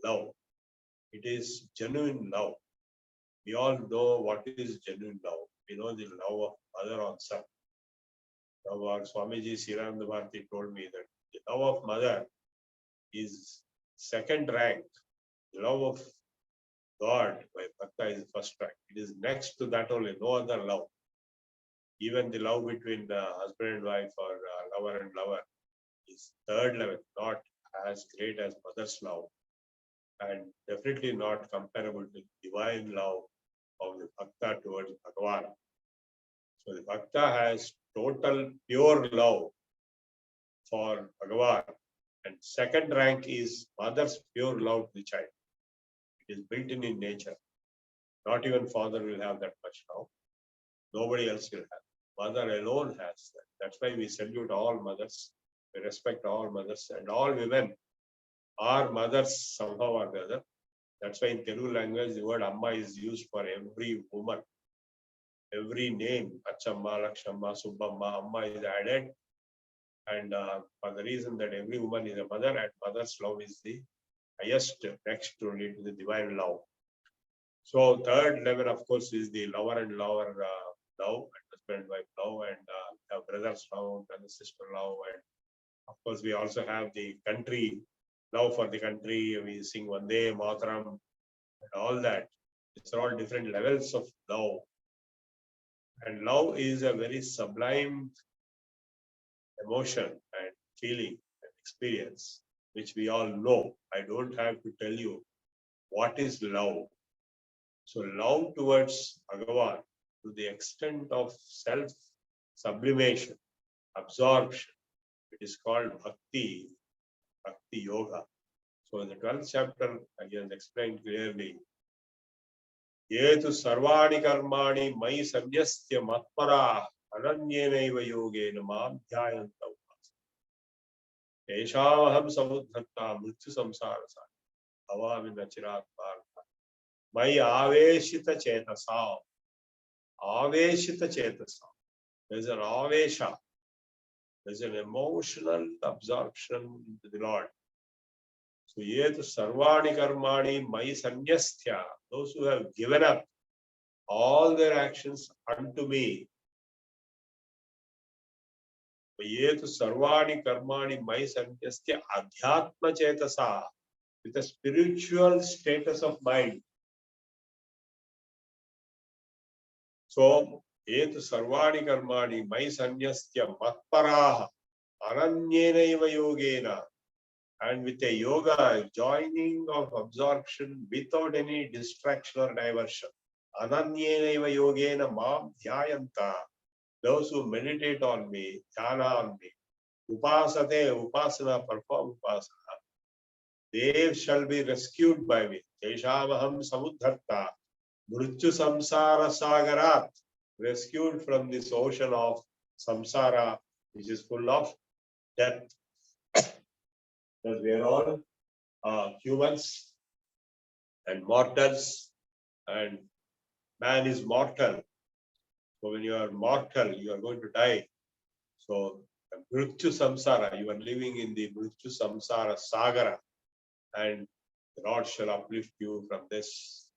love. It is genuine love. We all know what is genuine love. We know the love of mother on son. Now our Swamiji Srirananda Bharati told me that the love of mother is second rank. The love of God by Bhakta is first rank. It is next to that only, no other love. Even the love between husband and wife or lover and lover is third level, not as great as mother's love, and definitely not comparable to divine love of the Bhakta towards Bhagavan. So the Bhakta has total pure love for Bhagavan, and second rank is mother's pure love to the child. It is built in nature. Not even father will have that much love. Nobody else will have. Mother alone has that. That's why we salute all mothers. We respect all mothers, and all women are mothers somehow or the other. That's why in Telugu language, the word Amma is used for every woman. Every name, Achamma, Lakshamma, Subbamma, Amma is added. And for the reason that every woman is a mother, and mother's love is the highest, next only to the divine love. So third level, of course, is the lover and lover love, and husband and wife love, and brother's love, brother sister love, and of course we also have the country love for the country. We sing Vande Mataram and all that. It's all different levels of love, and love is a very sublime emotion and feeling and experience, which we all know. I don't have to tell you what is love. So love towards Bhagavan to the extent of self-sublimation, absorption, it is called Bhakti, Bhakti Yoga. So in the 12th chapter, again explained clearly, Yetu sarvani karmani mai samyasya matpara ananyenaiva yogena mam dhyayantam. Eshaham samudhatta mrityu samsarasa avami nachirat bharata. Mai aveshita chetasa. Aveshita chetasa. There's an avesha. There's an emotional absorption into the Lord. So, yetu sarvani karmani mai sanyastya, those who have given up all their actions unto me. Yetu sarvani karmani mai sanyastya adhyatma chetasa, with a spiritual status of mind. So, yetu sarvani karmani mai sanyastya matparaha ananyenaiva yogena. And with a yoga, joining of absorption without any distraction or diversion. Ananyena yogena mam dhyayanta. Those who meditate on me, dhyana on me, upasate, upasana, perform upasana, they shall be rescued by me. Teshamaham samudharta, mrityu samsara sagarat, rescued from this ocean of samsara, which is full of death. Because we are all humans and mortals, and man is mortal. So when you are mortal, you are going to die. So mrityu samsara, you are living in the mrityu samsara sagara, and the Lord shall uplift you from this.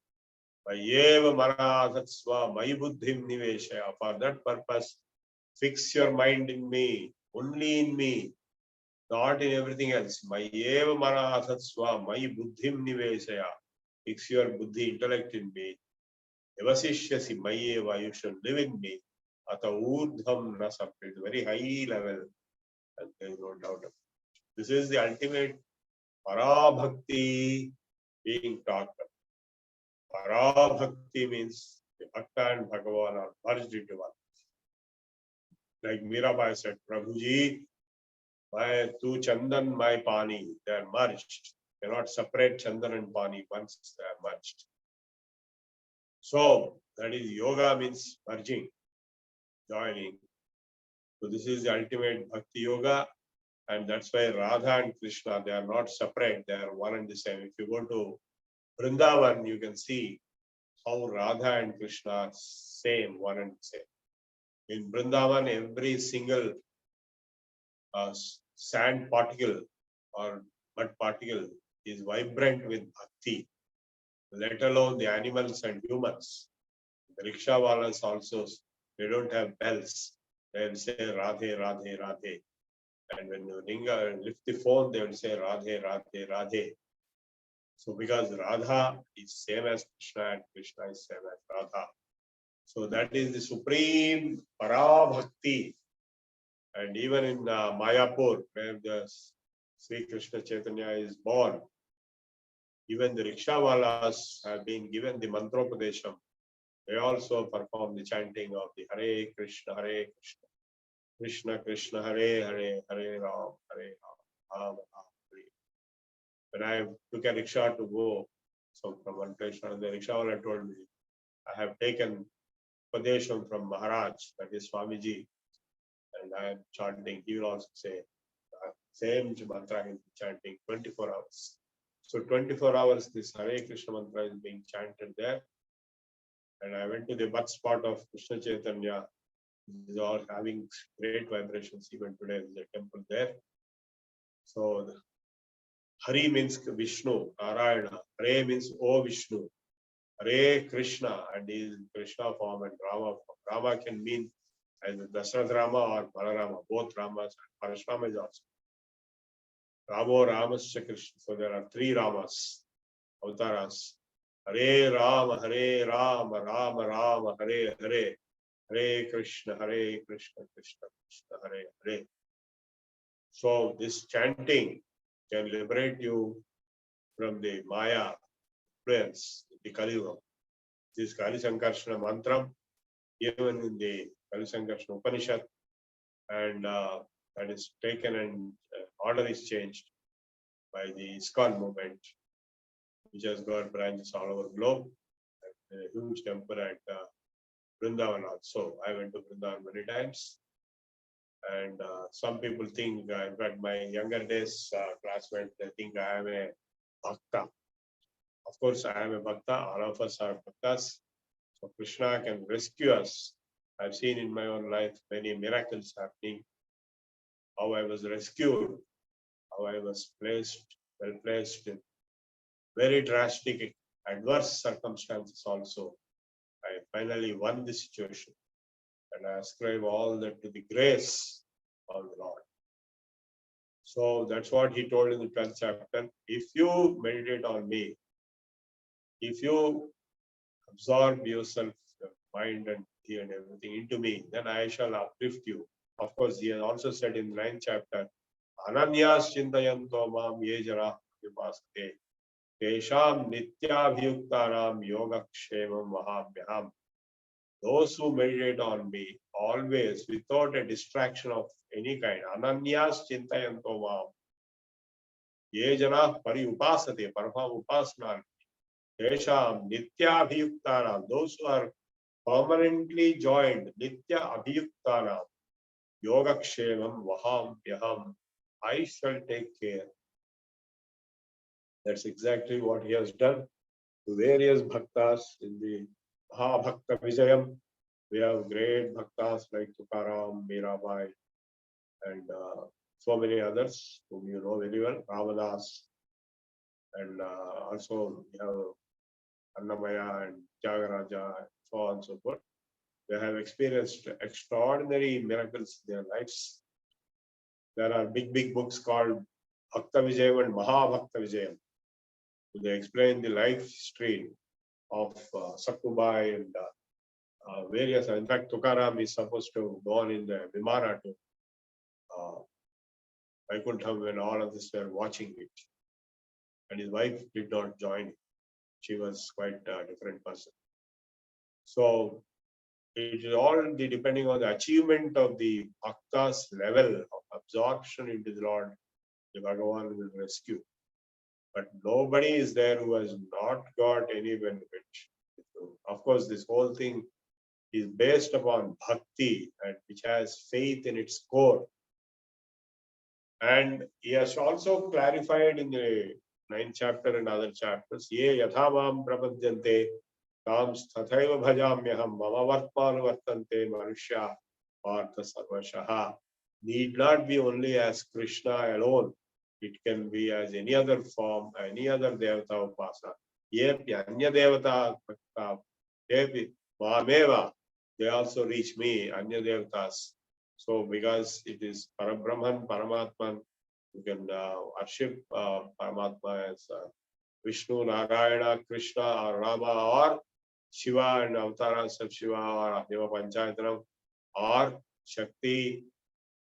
Mayeva manadhatsva mayi buddhim niveshaya. For that purpose, fix your mind in me, only in me, not in everything else. Mayeva manadhatsva mayi buddhim niveshaya. Fix your buddhi, intellect in me. Evasishyasi mayeva, you should live in me. Ata urdham na saprit, very high level, and there is no doubt of it. This is the ultimate parabhakti being taught. Parabhakti means the Bhakta and Bhagavan are merged into one. Like Mirabai said, Prabhuji, my tu Chandan, my Pani, they are merged. You cannot separate Chandan and Pani once they are merged. So that is yoga, means merging, joining. So this is the ultimate Bhakti yoga, and that's why Radha and Krishna, they are not separate, they are one and the same. If you go to Vrindavan, you can see how Radha and Krishna are same, one and the same. In Vrindavan, every single sand particle or mud particle is vibrant with bhakti, let alone the animals and humans. The rickshawalas also, they don't have bells. They will say Radhe, Radhe, Radhe. And when you lift the phone, they will say Radhe, Radhe, Radhe. So because Radha is same as Krishna and Krishna is same as Radha. So that is the supreme parabhakti. And even in Mayapur, where the Sri Krishna Chaitanya is born, even the rickshawalas have been given the mantropadesham. They also perform the chanting of the Hare Krishna, Krishna Krishna, Hare Hare, Hare Ram, Ram, Ram. When I took a rickshaw to go, so from one place to another, the rickshawala told me, I have taken Padesham from Maharaj, that is Swamiji, and I am chanting. He will also say, same mantra is chanting 24 hours. So 24 hours, this Hare Krishna mantra is being chanted there. And I went to the birth spot of Krishna Chaitanya. It is all having great vibrations. Even today, there is a temple there. So the Hari means Vishnu, Narayana. Hare means O Vishnu. Hare Krishna, and is Krishna form and Rama form. Rama can mean either Dasarath Rama or Balarama, both Ramas, and Parashurama is also. Ramo Ramasya Krishna. So there are three Ramas, avatars. Hare Rama, Rama Rama, Hare Hare. Hare Krishna, Krishna Krishna, Hare Hare. So this chanting can liberate you from the Maya influence, the Kali Yuga. This Kali Sankarshana mantra, given in the Kali Sankarshana Upanishad, and that is taken and order is changed by the ISKCON movement, which has got branches all over the globe. And a huge temple at Vrindavan also. I went to Vrindavan many times. And some people think, in fact, my younger days classmates, they think I am a Bhakta. Of course, I am a Bhakta. All of us are Bhaktas. So Krishna can rescue us. I've seen in my own life many miracles happening. How I was rescued, how I was well placed in very drastic, adverse circumstances also. I finally won the situation. And I ascribe all that to the grace of the Lord. So that's what he told in the 12th chapter. If you meditate on me, if you absorb yourself, your mind and body and everything into me, then I shall uplift you. Of course, he has also said in the 9th chapter, Ananyas Chintayanto Mam Ye Jana Vipasate Tesham Nityabhyuktanam Yogakshemam Vahamyaham. Those who meditate on me always without a distraction of any kind. Ananyas Chintayanto Mam Ye Jana Pariupasate Parvam Upasana Tesham Nityabhyuktanam. Those who are permanently joined, Nitya Abhyuktanam Yogakshemam Vahamyaham. I shall take care. That's exactly what he has done to various bhaktas in the Mahabhakta Vijayam. We have great bhaktas like Tukaram, Mirabai, and so many others whom you know very well, Ramadas, and also we have Annamaya and Tyagaraja, and so on and so forth. They have experienced extraordinary miracles in their lives. There are big books called Bhakta Vijayam and Mahabhakta Vijayam. They explain the life history of Sakkubai and various. In fact, Tukaram is supposed to go on in the Vimana to Vaikuntha when all of this were watching it. And his wife did not join. She was quite a different person. So it is all depending on the achievement of the bhakta's level of absorption into the Lord, the Bhagavan will rescue. But nobody is there who has not got any benefit. Of course, this whole thing is based upon bhakti, and which has faith in its core. And he has also clarified in the 9th chapter and other chapters, Ye yathamam prapadyante tam tathaiva bhajamyaham mama vartman vartante manushya partha sarvashaha. Need not be only as Krishna alone. It can be as any other form, any other devata upasana. Yepi anya devata bhakta, yepi mameva. They also reach me, anya devatas. So because it is Parabrahman, Paramatman, you can worship Paramatma as Vishnu, Narayana, Krishna, or Rama, or Shiva and Avtaras of Shiva, or Deva Panchayatanam, or Shakti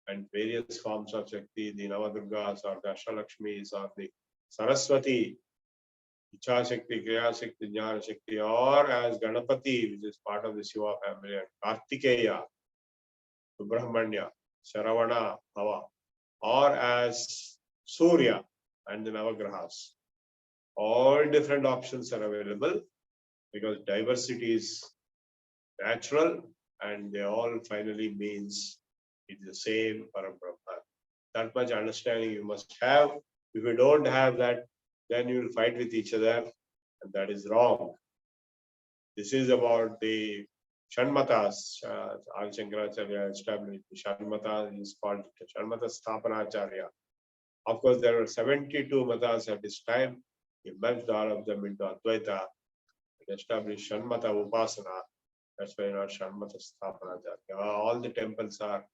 and various forms of Shakti, the Navadurgas, or the Ashtalakshmis, or the Saraswati, Icha Shakti, Kriya Shakti, Jnana Shakti, or as Ganapati, which is part of the Shiva family, and Kartikeya, Subramanya, Sharavana, Bhava, or as Surya and the Navagrahas. All different options are available because diversity is natural and they all finally means it's the same Parabrahma. That much understanding you must have. If you don't have that, then you will fight with each other, and that is wrong. This is about the Shanmatas. Adi Shankaracharya established the Shanmata is called Shanmata Sthapanacharya. Of course, there were 72 matas at this time. He merged all of them into Advaita and established Shanmata Upasana. That's why not Shanmata Sthapanacharya. All the temples are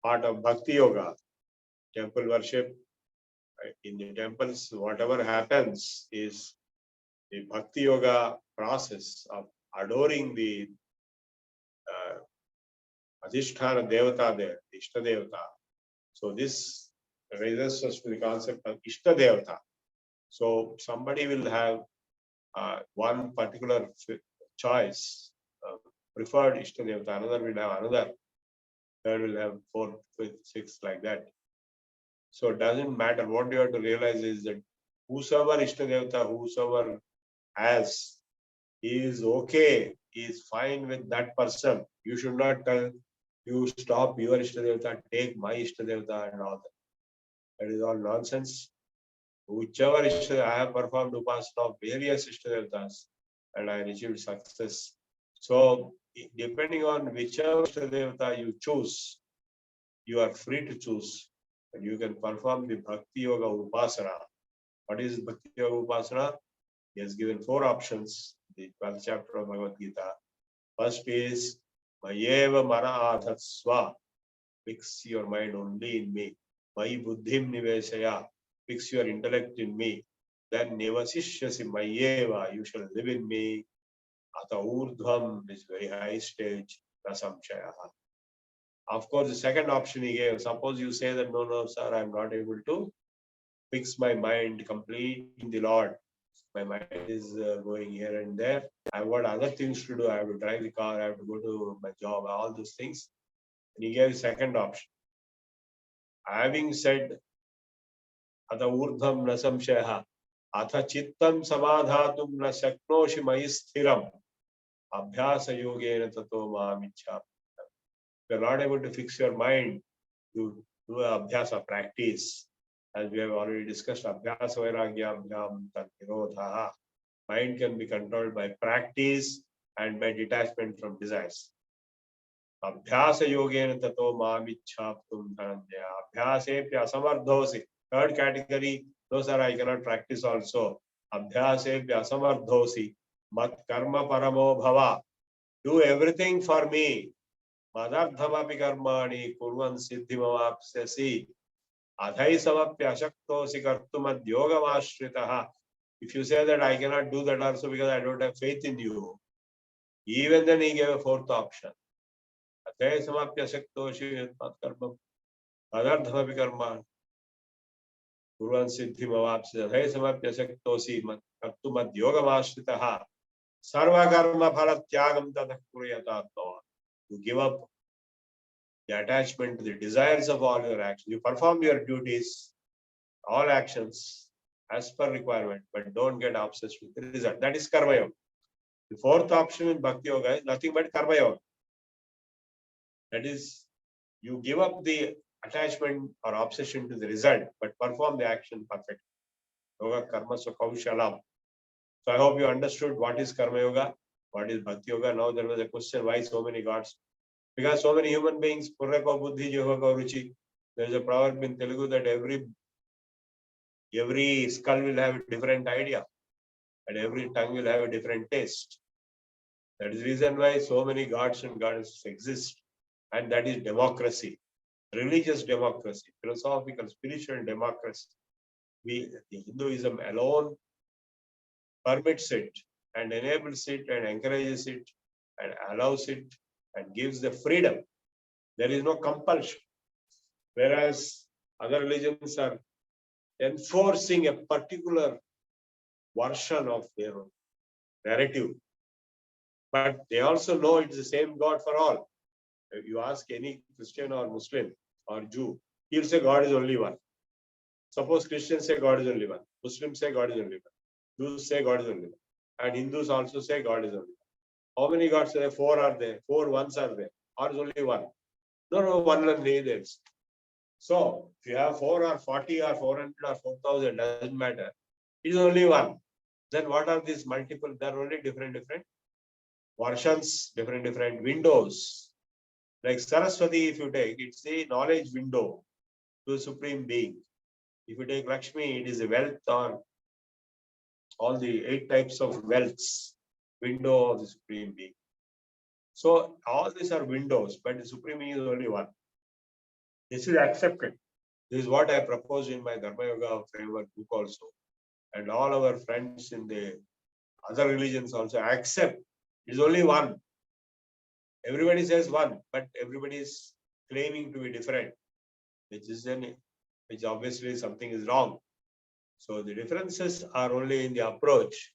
part of Bhakti Yoga. Temple worship. In the temples, whatever happens is the Bhakti Yoga process of adoring the Adhisthana Devata there, the Ishta Devata. So this raises us to the concept of Ishta Devata. So somebody will have one particular choice, preferred Ishta Devata, another will have another, third will have 4, 5, 6 like that. So it doesn't matter. What you have to realize is that whosoever Ishta Devata, whosoever has, is okay, is fine with that person. You should not tell, you stop your Ishta Devata, take my Ishta Devata and all that. That is all nonsense. Whichever Ishta, I have performed upasana of various Ishta Devatas and I achieved success. So depending on whichever Ishta Devata you choose, you are free to choose. And you can perform the Bhakti Yoga Upasana. What is Bhakti Yoga Upasana? He has given 4 options, the 12th chapter of Bhagavad Gita. First is Mayeva Mana Adhatsva. Fix your mind only in me. Mayi Buddhim Niveshaya. Fix your intellect in me. Then Nivasishyasi Mayeva. You shall live in me. Ata Urdhvam is very high stage. Rasamshaya. Of course, the second option he gave, suppose you say that, no, sir, I'm not able to fix my mind complete in the Lord. My mind is going here and there. I've got other things to do. I have to drive the car. I have to go to my job, all those things. And he gave the second option. Having said, Atha urdham na samshayaha, atha chittam samadhatum na shaknoshi mayi sthiram, abhyasa yogena tato mamichha. If you're not able to fix your mind, you do a abhyasa practice. As we have already discussed, abhyasa vairagya abhyam tat nirodha. Mind can be controlled by practice and by detachment from desires. Abhyasa yogena tato mamichhaptum dhananjaya. Abhyase pya samardhosi. Third category, no sir, I cannot practice also. Abhyase pya samardhosi. Mat karma paramo bhava. Do everything for me. Madardhamapi karmani kurvan siddhimavapsyasi. Adhai samapya shaktosi kartumad yogamashritah. If you say that I cannot do that also because I don't have faith in you, even then he gave a fourth option. Adhai samapya shaktosi karma. Madardhamapi karmani kurvan siddhimavapsyasi. Adhai samapya shaktosi kartumad yogamashritah. Sarva karma phala tyagam tatah kuryatatva. You give up the attachment to the desires of all your actions. You perform your duties, all actions as per requirement, but don't get obsessed with the result. That is karma yoga. The fourth option in bhakti yoga is nothing but karma yoga. That is, you give up the attachment or obsession to the result, but perform the action perfectly. Yoga karma kaushalam. So I hope you understood what is karma yoga, what is bhakti yoga. Now there was a question, why so many gods? Because so many human beings, purra ko buddhi jiva ko ruchi. There is a proverb in Telugu that every skull will have a different idea and every tongue will have a different taste. That is the reason why so many gods and goddesses exist. And that is democracy, religious democracy, philosophical, spiritual democracy. The Hinduism alone permits it and enables it and encourages it and allows it and gives the freedom. There is no compulsion. Whereas other religions are enforcing a particular version of their own narrative. But they also know it's the same God for all. If you ask any Christian or Muslim or Jew, he'll say God is only one. Suppose Christians say God is only one. Muslims say God is only one. Jews say God is only one. And Hindus also say God is only one. How many gods are there? Four are there. Four ones are there. Or is only one? No, one only there is. So, if you have 4 or 40 or 400 or 4,000, doesn't matter. It is only one. Then what are these multiple? They are only different versions, different windows. Like Saraswati, if you take, it's the knowledge window to the Supreme Being. If you take Lakshmi, it is a wealth or all the 8 types of wealths, window of the Supreme Being. So all these are windows, but the Supreme Being is only one. This is accepted. This is what I proposed in my Dharma Yoga framework book also. And all our friends in the other religions also accept it is only one. Everybody says one, but everybody is claiming to be different, which obviously something is wrong. So the differences are only in the approach.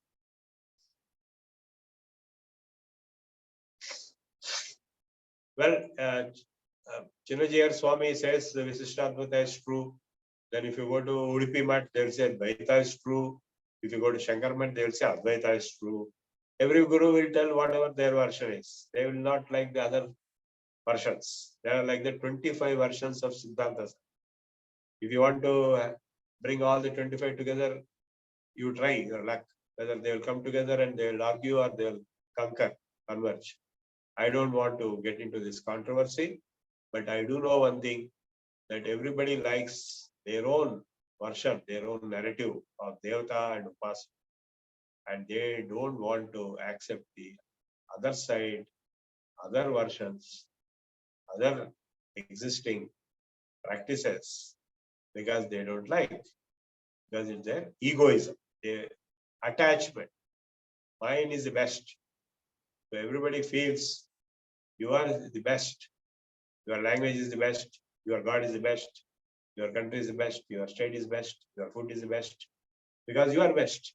Well, Chinnajayar Swami says the Visishtadvaita is true. Then if you go to Udupi Mat, they will say Advaita is true. If you go to Shankar Mat, they will say Advaita is true. Every guru will tell whatever their version is. They will not like the other versions. There are like the 25 versions of Siddhantas. If you want to bring all the 25 together, you try your luck. Whether they will come together and they will argue or they will converge. I don't want to get into this controversy, but I do know one thing, that everybody likes their own version, their own narrative of Devata and Upasana. And they don't want to accept the other side, other versions, other existing practices, because they don't like, because it's their egoism, their attachment. Mine is the best. So everybody feels you are the best. Your language is the best. Your God is the best. Your country is the best. Your state is best. Your food is the best. Because you are best.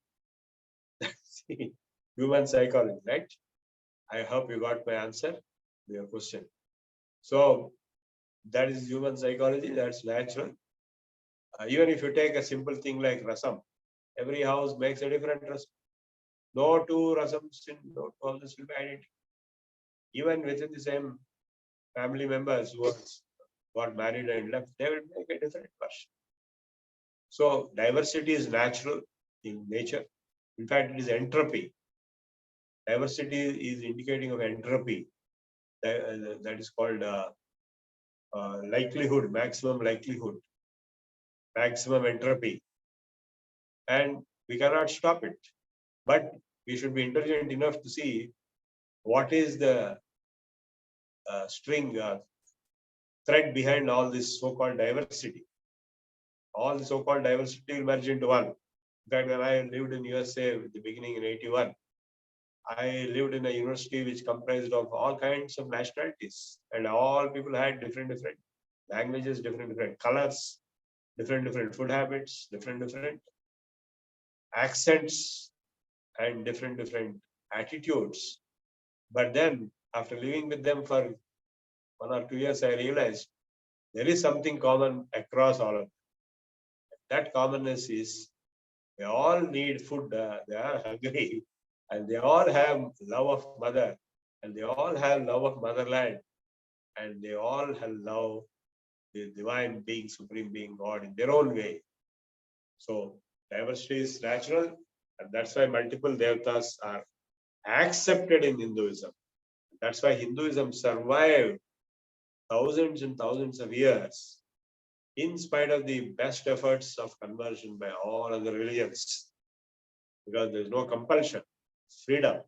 See, human psychology, right? I hope you got my answer to your question. So that is human psychology. That's natural. Even if you take a simple thing like rasam, every house makes a different rasam. No two rasams in no two houses will be identical. Even within the same family members who got married and left, they will make a different version. So diversity is natural in nature. In fact, it is entropy. Diversity is indicating of entropy. That is called likelihood, maximum likelihood, maximum entropy. And we cannot stop it. But we should be intelligent enough to see what is the thread behind all this so-called diversity. All the so-called diversity will merge into one. In fact, when I lived in USA at the beginning in 81, I lived in a university which comprised of all kinds of nationalities, and all people had different languages, different colors, different food habits, different accents, and different attitudes. But then, after living with them for 1 or 2 years, I realized there is something common across all of them. That commonness is they all need food, they are hungry, and they all have love of mother, and they all have love of motherland, and they all have love the divine being, supreme being, God in their own way. So diversity is natural, and that's why multiple devatas are accepted in Hinduism. That's why Hinduism survived thousands and thousands of years in spite of the best efforts of conversion by all other religions, because there is no compulsion, freedom,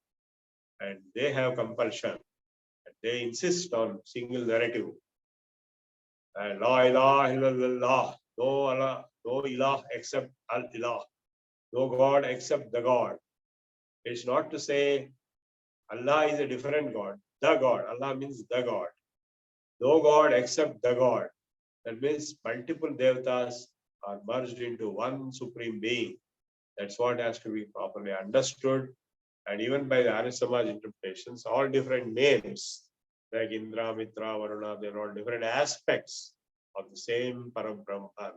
and they have compulsion. And they insist on single narrative. And La ilaha illallah, no Allah, no ilah except al-ilah, no God except the God. It's not to say Allah is a different God, the God. Allah means the God. No God except the God. That means multiple devatas are merged into one supreme being. That's what has to be properly understood. And even by the Arya Samaj interpretations, all different names like Indra, Mitra, Varuna, they're all different aspects of the same Param Brahman.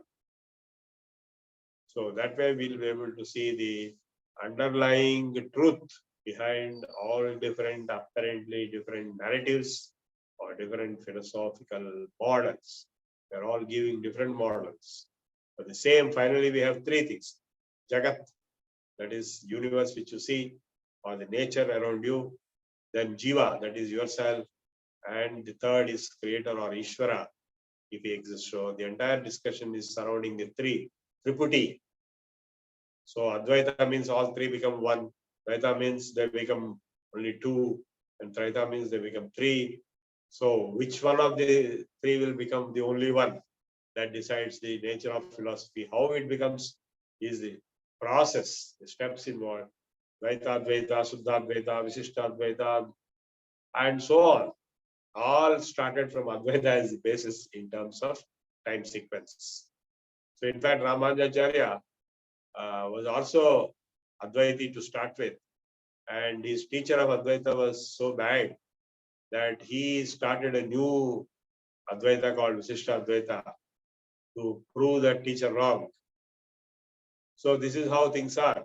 So that way we'll be able to see the underlying truth behind all different, apparently different narratives or different philosophical models. They're all giving different models. But the same, finally, we have three things. Jagat, that is universe which you see, or the nature around you. Then Jiva, that is yourself. And the third is creator or Ishvara, if he exists. So the entire discussion is surrounding the three, Triputi. So Advaita means all three become one. Dvaita means they become only two. And Traita means they become three. So which one of the three will become the only one? That decides the nature of philosophy. How it becomes is the process, the steps involved. Dvaita, Dvaita, Suddha Dvaita, Visishta Dvaita, and so on. All started from Advaita as the basis in terms of time sequences. So in fact, Ramanujacharya was also Advaiti to start with. And his teacher of Advaita was so bad that he started a new Advaita called Visishta Advaita to prove that teacher wrong. So this is how things are.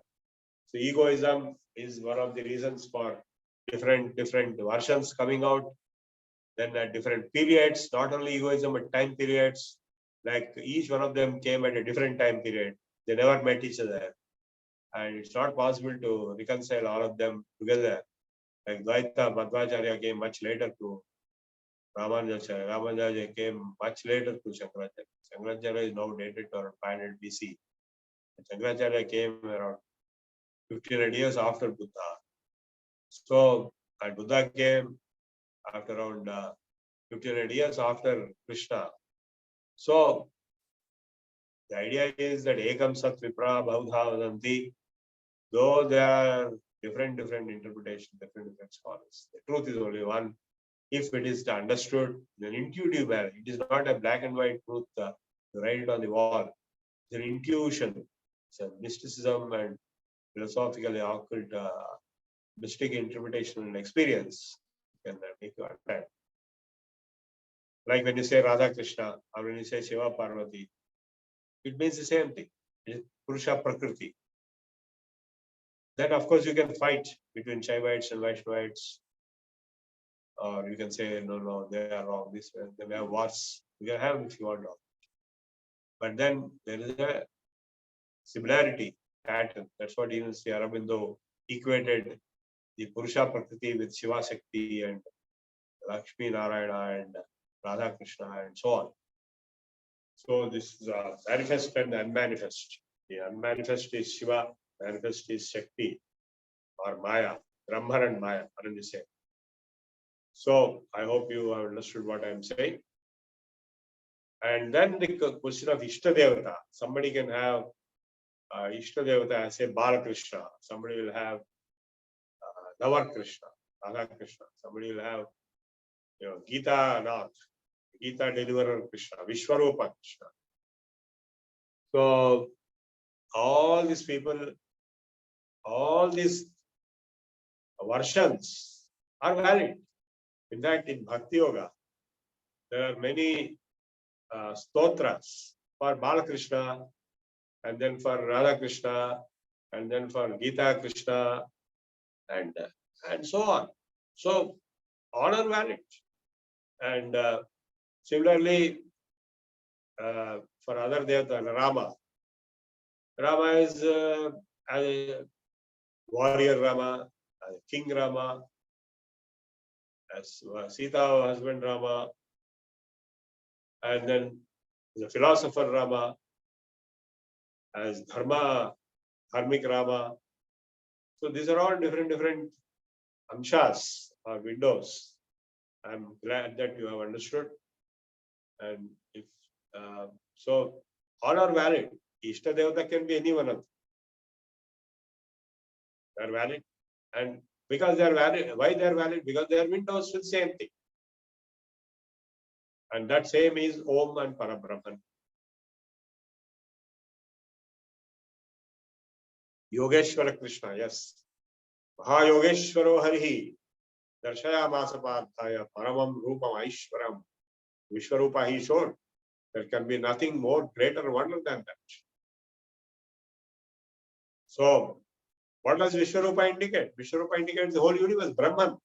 So egoism is one of the reasons for different versions coming out. Then at different periods, not only egoism, but time periods, like each one of them came at a different time period. They never met each other. And it's not possible to reconcile all of them together. Like Dvaita, Madhvacharya came much later to Ramanujacharya. Ramanujacharya came much later to Shankaracharya. Shankaracharya is now dated to around 500 BC. Shankaracharya came around 1500 years after Buddha. So, and Buddha came after around 1500 years after Krishna. So, the idea is that Ekam Sat Vipra Bahudha Vadanti, though there are different interpretations, different scholars, the truth is only one. if it is understood in an intuitive manner. It is not a black and white truth to write it on the wall. It's an intuition. It's a mysticism and philosophically occult mystic interpretation and experience can make you understand. Like when you say Radha Krishna or when you say Shiva Parvati, it means the same thing. It is Purusha Prakriti. Then of course you can fight between Shaivites and Vaishnavites, or you can say no, they are wrong. This way they may have wars. You can have if you want. But then there is a similarity pattern. That's what even Sri Aurobindo equated the Purusha Prakriti with Shiva Shakti and Lakshmi Narayana and Radha Krishna and so on. So this is manifest and unmanifest. The unmanifest is Shiva, manifest is Shakti or Maya, Brahman and Maya, are the same. So I hope you have understood what I am saying. And then the question of Ishta Devata. Somebody can have Ishta Devata, say Bala Krishna. Somebody will have Navar Krishna, Radha Krishna. Somebody will have, Gita Nath, Gita Deliverer Krishna, Vishwarupa Krishna. So all these people, all these versions are valid. In fact, in Bhakti Yoga, there are many stotras for Balakrishna, and then for Radha Krishna, and then for Gita Krishna, and so on. So all are valid. And similarly, for other devata, Rama. Rama is a warrior Rama, a king Rama, as Sita husband Rama, and then the philosopher Rama, as dharmic Rama. So these are all different amshas or windows. I'm glad that you have understood. And if so, all are valid. Ishta Devata can be any one of them. They are valid. And because they are valid, why they are valid? Because they are windows to the same thing. And that same is Om and Parabrahman. Yogeshwara Krishna, yes. Mahayogeshwaro Harihi. Darshayamasa Parthaya Paramam Rupam Aishwaram. Vishwarupa he showed. There can be nothing more greater wonder than that. So, what does Vishwarupa indicate? Vishwarupa indicates the whole universe, Brahman.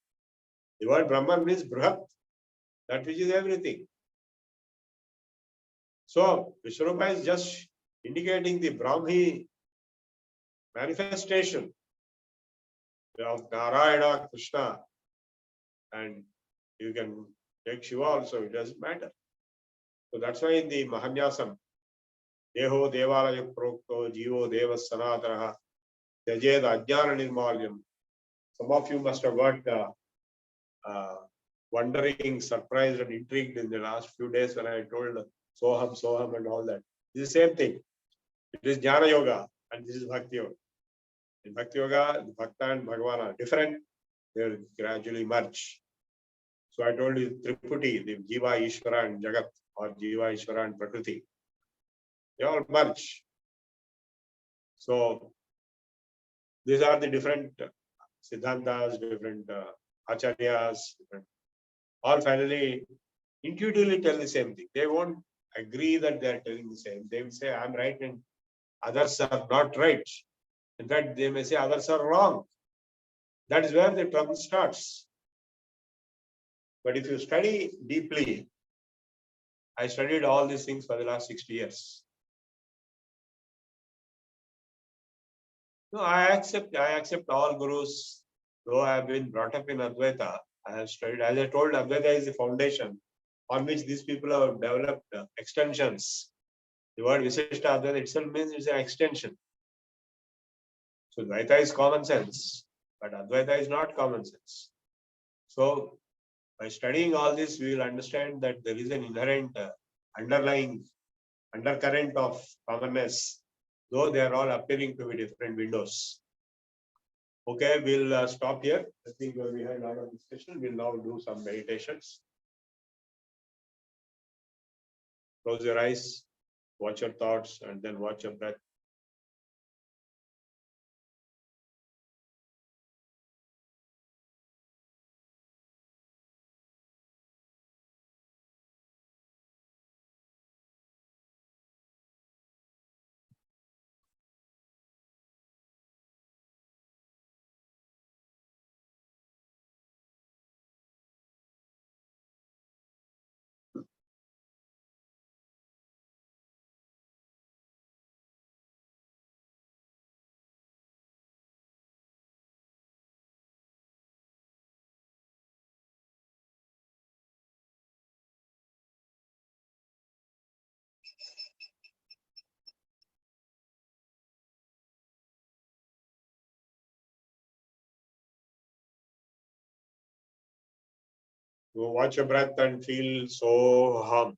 The word Brahman means Brihat, that which is everything. So, Vishwarupa is just indicating the Brahmi manifestation of Narayana, Krishna, and you can take Shiva also, it doesn't matter. So that's why in the Mahanyasam, Deho Devalaya Prokto, Jivo Deva Sanataraha, Tejed Ajnana Nirmalyam. Some of you must have got wondering, surprised, and intrigued in the last few days when I told Soham and all that. This is the same thing. It is Jnana Yoga and this is Bhakti Yoga. In Bhakti Yoga, the Bhakta and Bhagavan are different. They gradually merge. So I told you Triputi, the Jiva, Ishvara and Jagat, or Jiva, Ishvara and Prakriti. They all merge. So these are the different Siddhantas, different Acharyas, all finally intuitively tell the same thing. They won't agree that they are telling the same. They will say, I'm right and others are not right. In fact, they may say others are wrong. That is where the trouble starts. But if you study deeply, I studied all these things for the last 60 years. No, I accept all gurus. Though I have been brought up in Advaita, I have studied, as I told, Advaita is the foundation on which these people have developed extensions. The word Visishta Advaita itself means it's an extension. So Dvaita is common sense, but Advaita is not common sense. So by studying all this, we will understand that there is an inherent underlying undercurrent of commonness, though they are all appearing to be different windows. Okay, we'll stop here. I think we had a lot of discussion. We'll now do some meditations. Close your eyes, watch your thoughts, and then watch your breath. So watch your breath and feel so hum.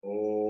Oh.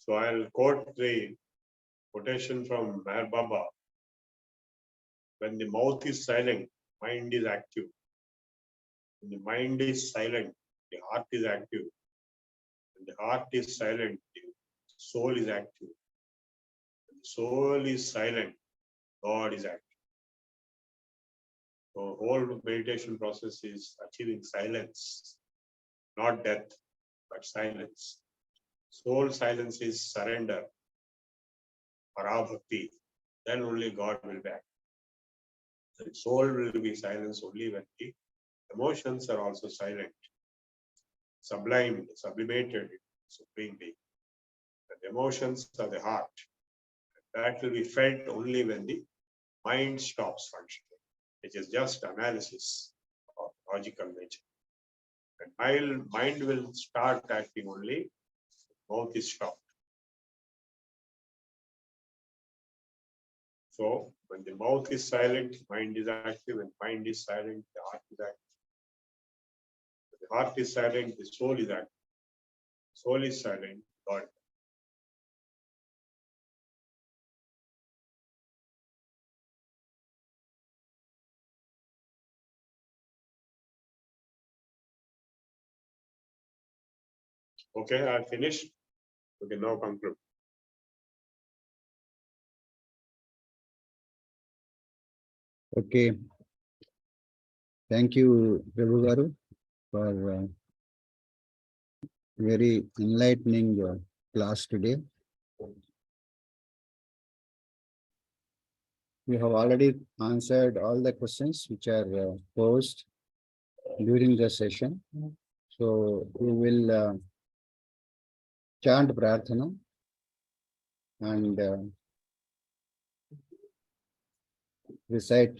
So I'll quote the quotation from Meher Baba. When the mouth is silent, mind is active. When the mind is silent, the heart is active. When the heart is silent, the soul is active. When soul is silent, God is active. So whole meditation process is achieving silence, not death, but silence. Soul silence is surrender, parabhakti. Then only God will be active. The soul will be silenced only when the emotions are also silent, sublimed, sublimated, supreme being. And the emotions are the heart. That will be felt only when the mind stops functioning, which is just analysis of logical nature. And mind will start acting only when mouth is stopped. So when the mouth is silent, mind is active. When mind is silent, the heart is active. When the heart is silent, the soul is active. Soul is silent, God. Okay, I finished. We can now conclude. Okay. Thank you, Prabhu Garu, for very enlightening class today. We have already answered all the questions which are posed during the session. So we will chant Prarthana and recite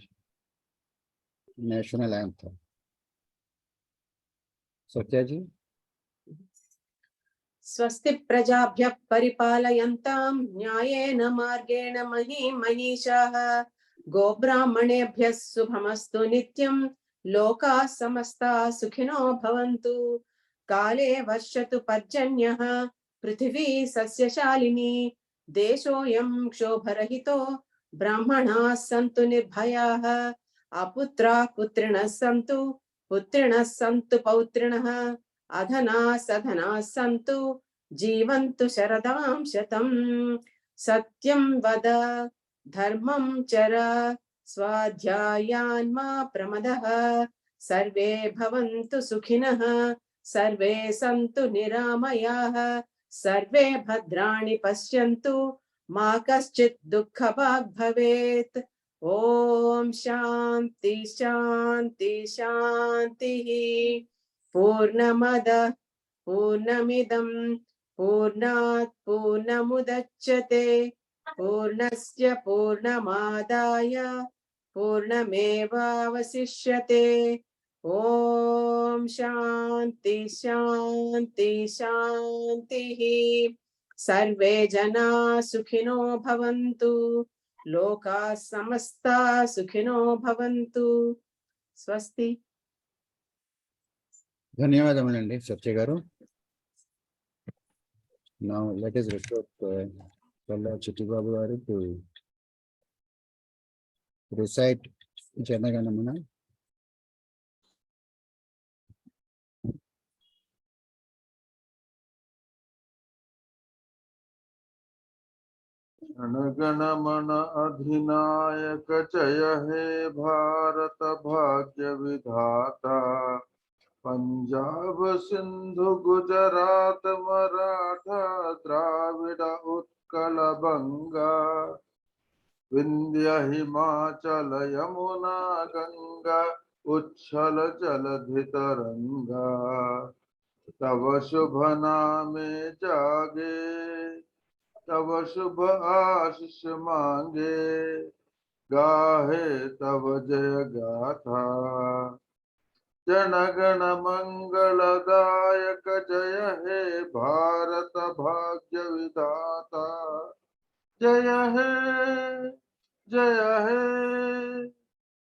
national anthem. Satyaji. स्वस्ति प्रजाभ्यः परिपालयन्तां न्यायेन मार्गेण महीमहीषाः गोब्राह्मणेभ्यः शुभमस्तु नित्यं लोकाः समस्ताः सुखिनो भवन्तु काले वर्षतु पर्जन्यः पृथिवी सस्यशालिनी देशोऽयं क्षोभरहितो ब्राह्मणाः सन्तु निर्भयाः अपुत्राः पुत्रिणः सन्तु पौत्रिणः अधना सधना सन्तु जीवन्तु शरदां शतम् सत्यं वद धर्मं चर स्वाध्यायान् मा प्रमदः सर्वे भवन्तु सुखिनः सर्वे सन्तु निरामयाः सर्वे भद्राणि पश्यन्तु मा कश्चित् दुःखभाग् भवेत् ॐ शान्ति शान्ति शान्तिः पूर्णमदः पूर्णमिदं पूर्णात् पूर्णमुदच्यते पूर्णस्य पूर्णमादाय पूर्णमेवावशिष्यते ॐ शान्ति शान्ति शान्तिः सर्वे जनाः सुखिनो भवन्तु लोकाः समस्ताः सुखिनो भवन्तु स्वस्ति. ధన్యవాదములండి సత్య గారు. Now let us request Palla Chittibabu garu to recite Janaganamana. Jana Gana Mana अधिनायक जय हे भारत भाग्य विधाता पंजाब सिंधु गुजरात मराठा द्राविड उत्कल बंगा विंध्य हिमाचल यमुना गंगा उच्छल जलधि तरंगा तव शुभ नामे जागे तव शुभ आशीष मांगे गाहे तव जय गाथा जनगण मंगलदायक जय हे भारत भाग्य विधाता जय हे जय हे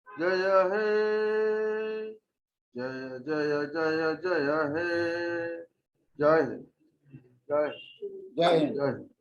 जय हे जय जय जय जय हे जय जय Jai Hind. जय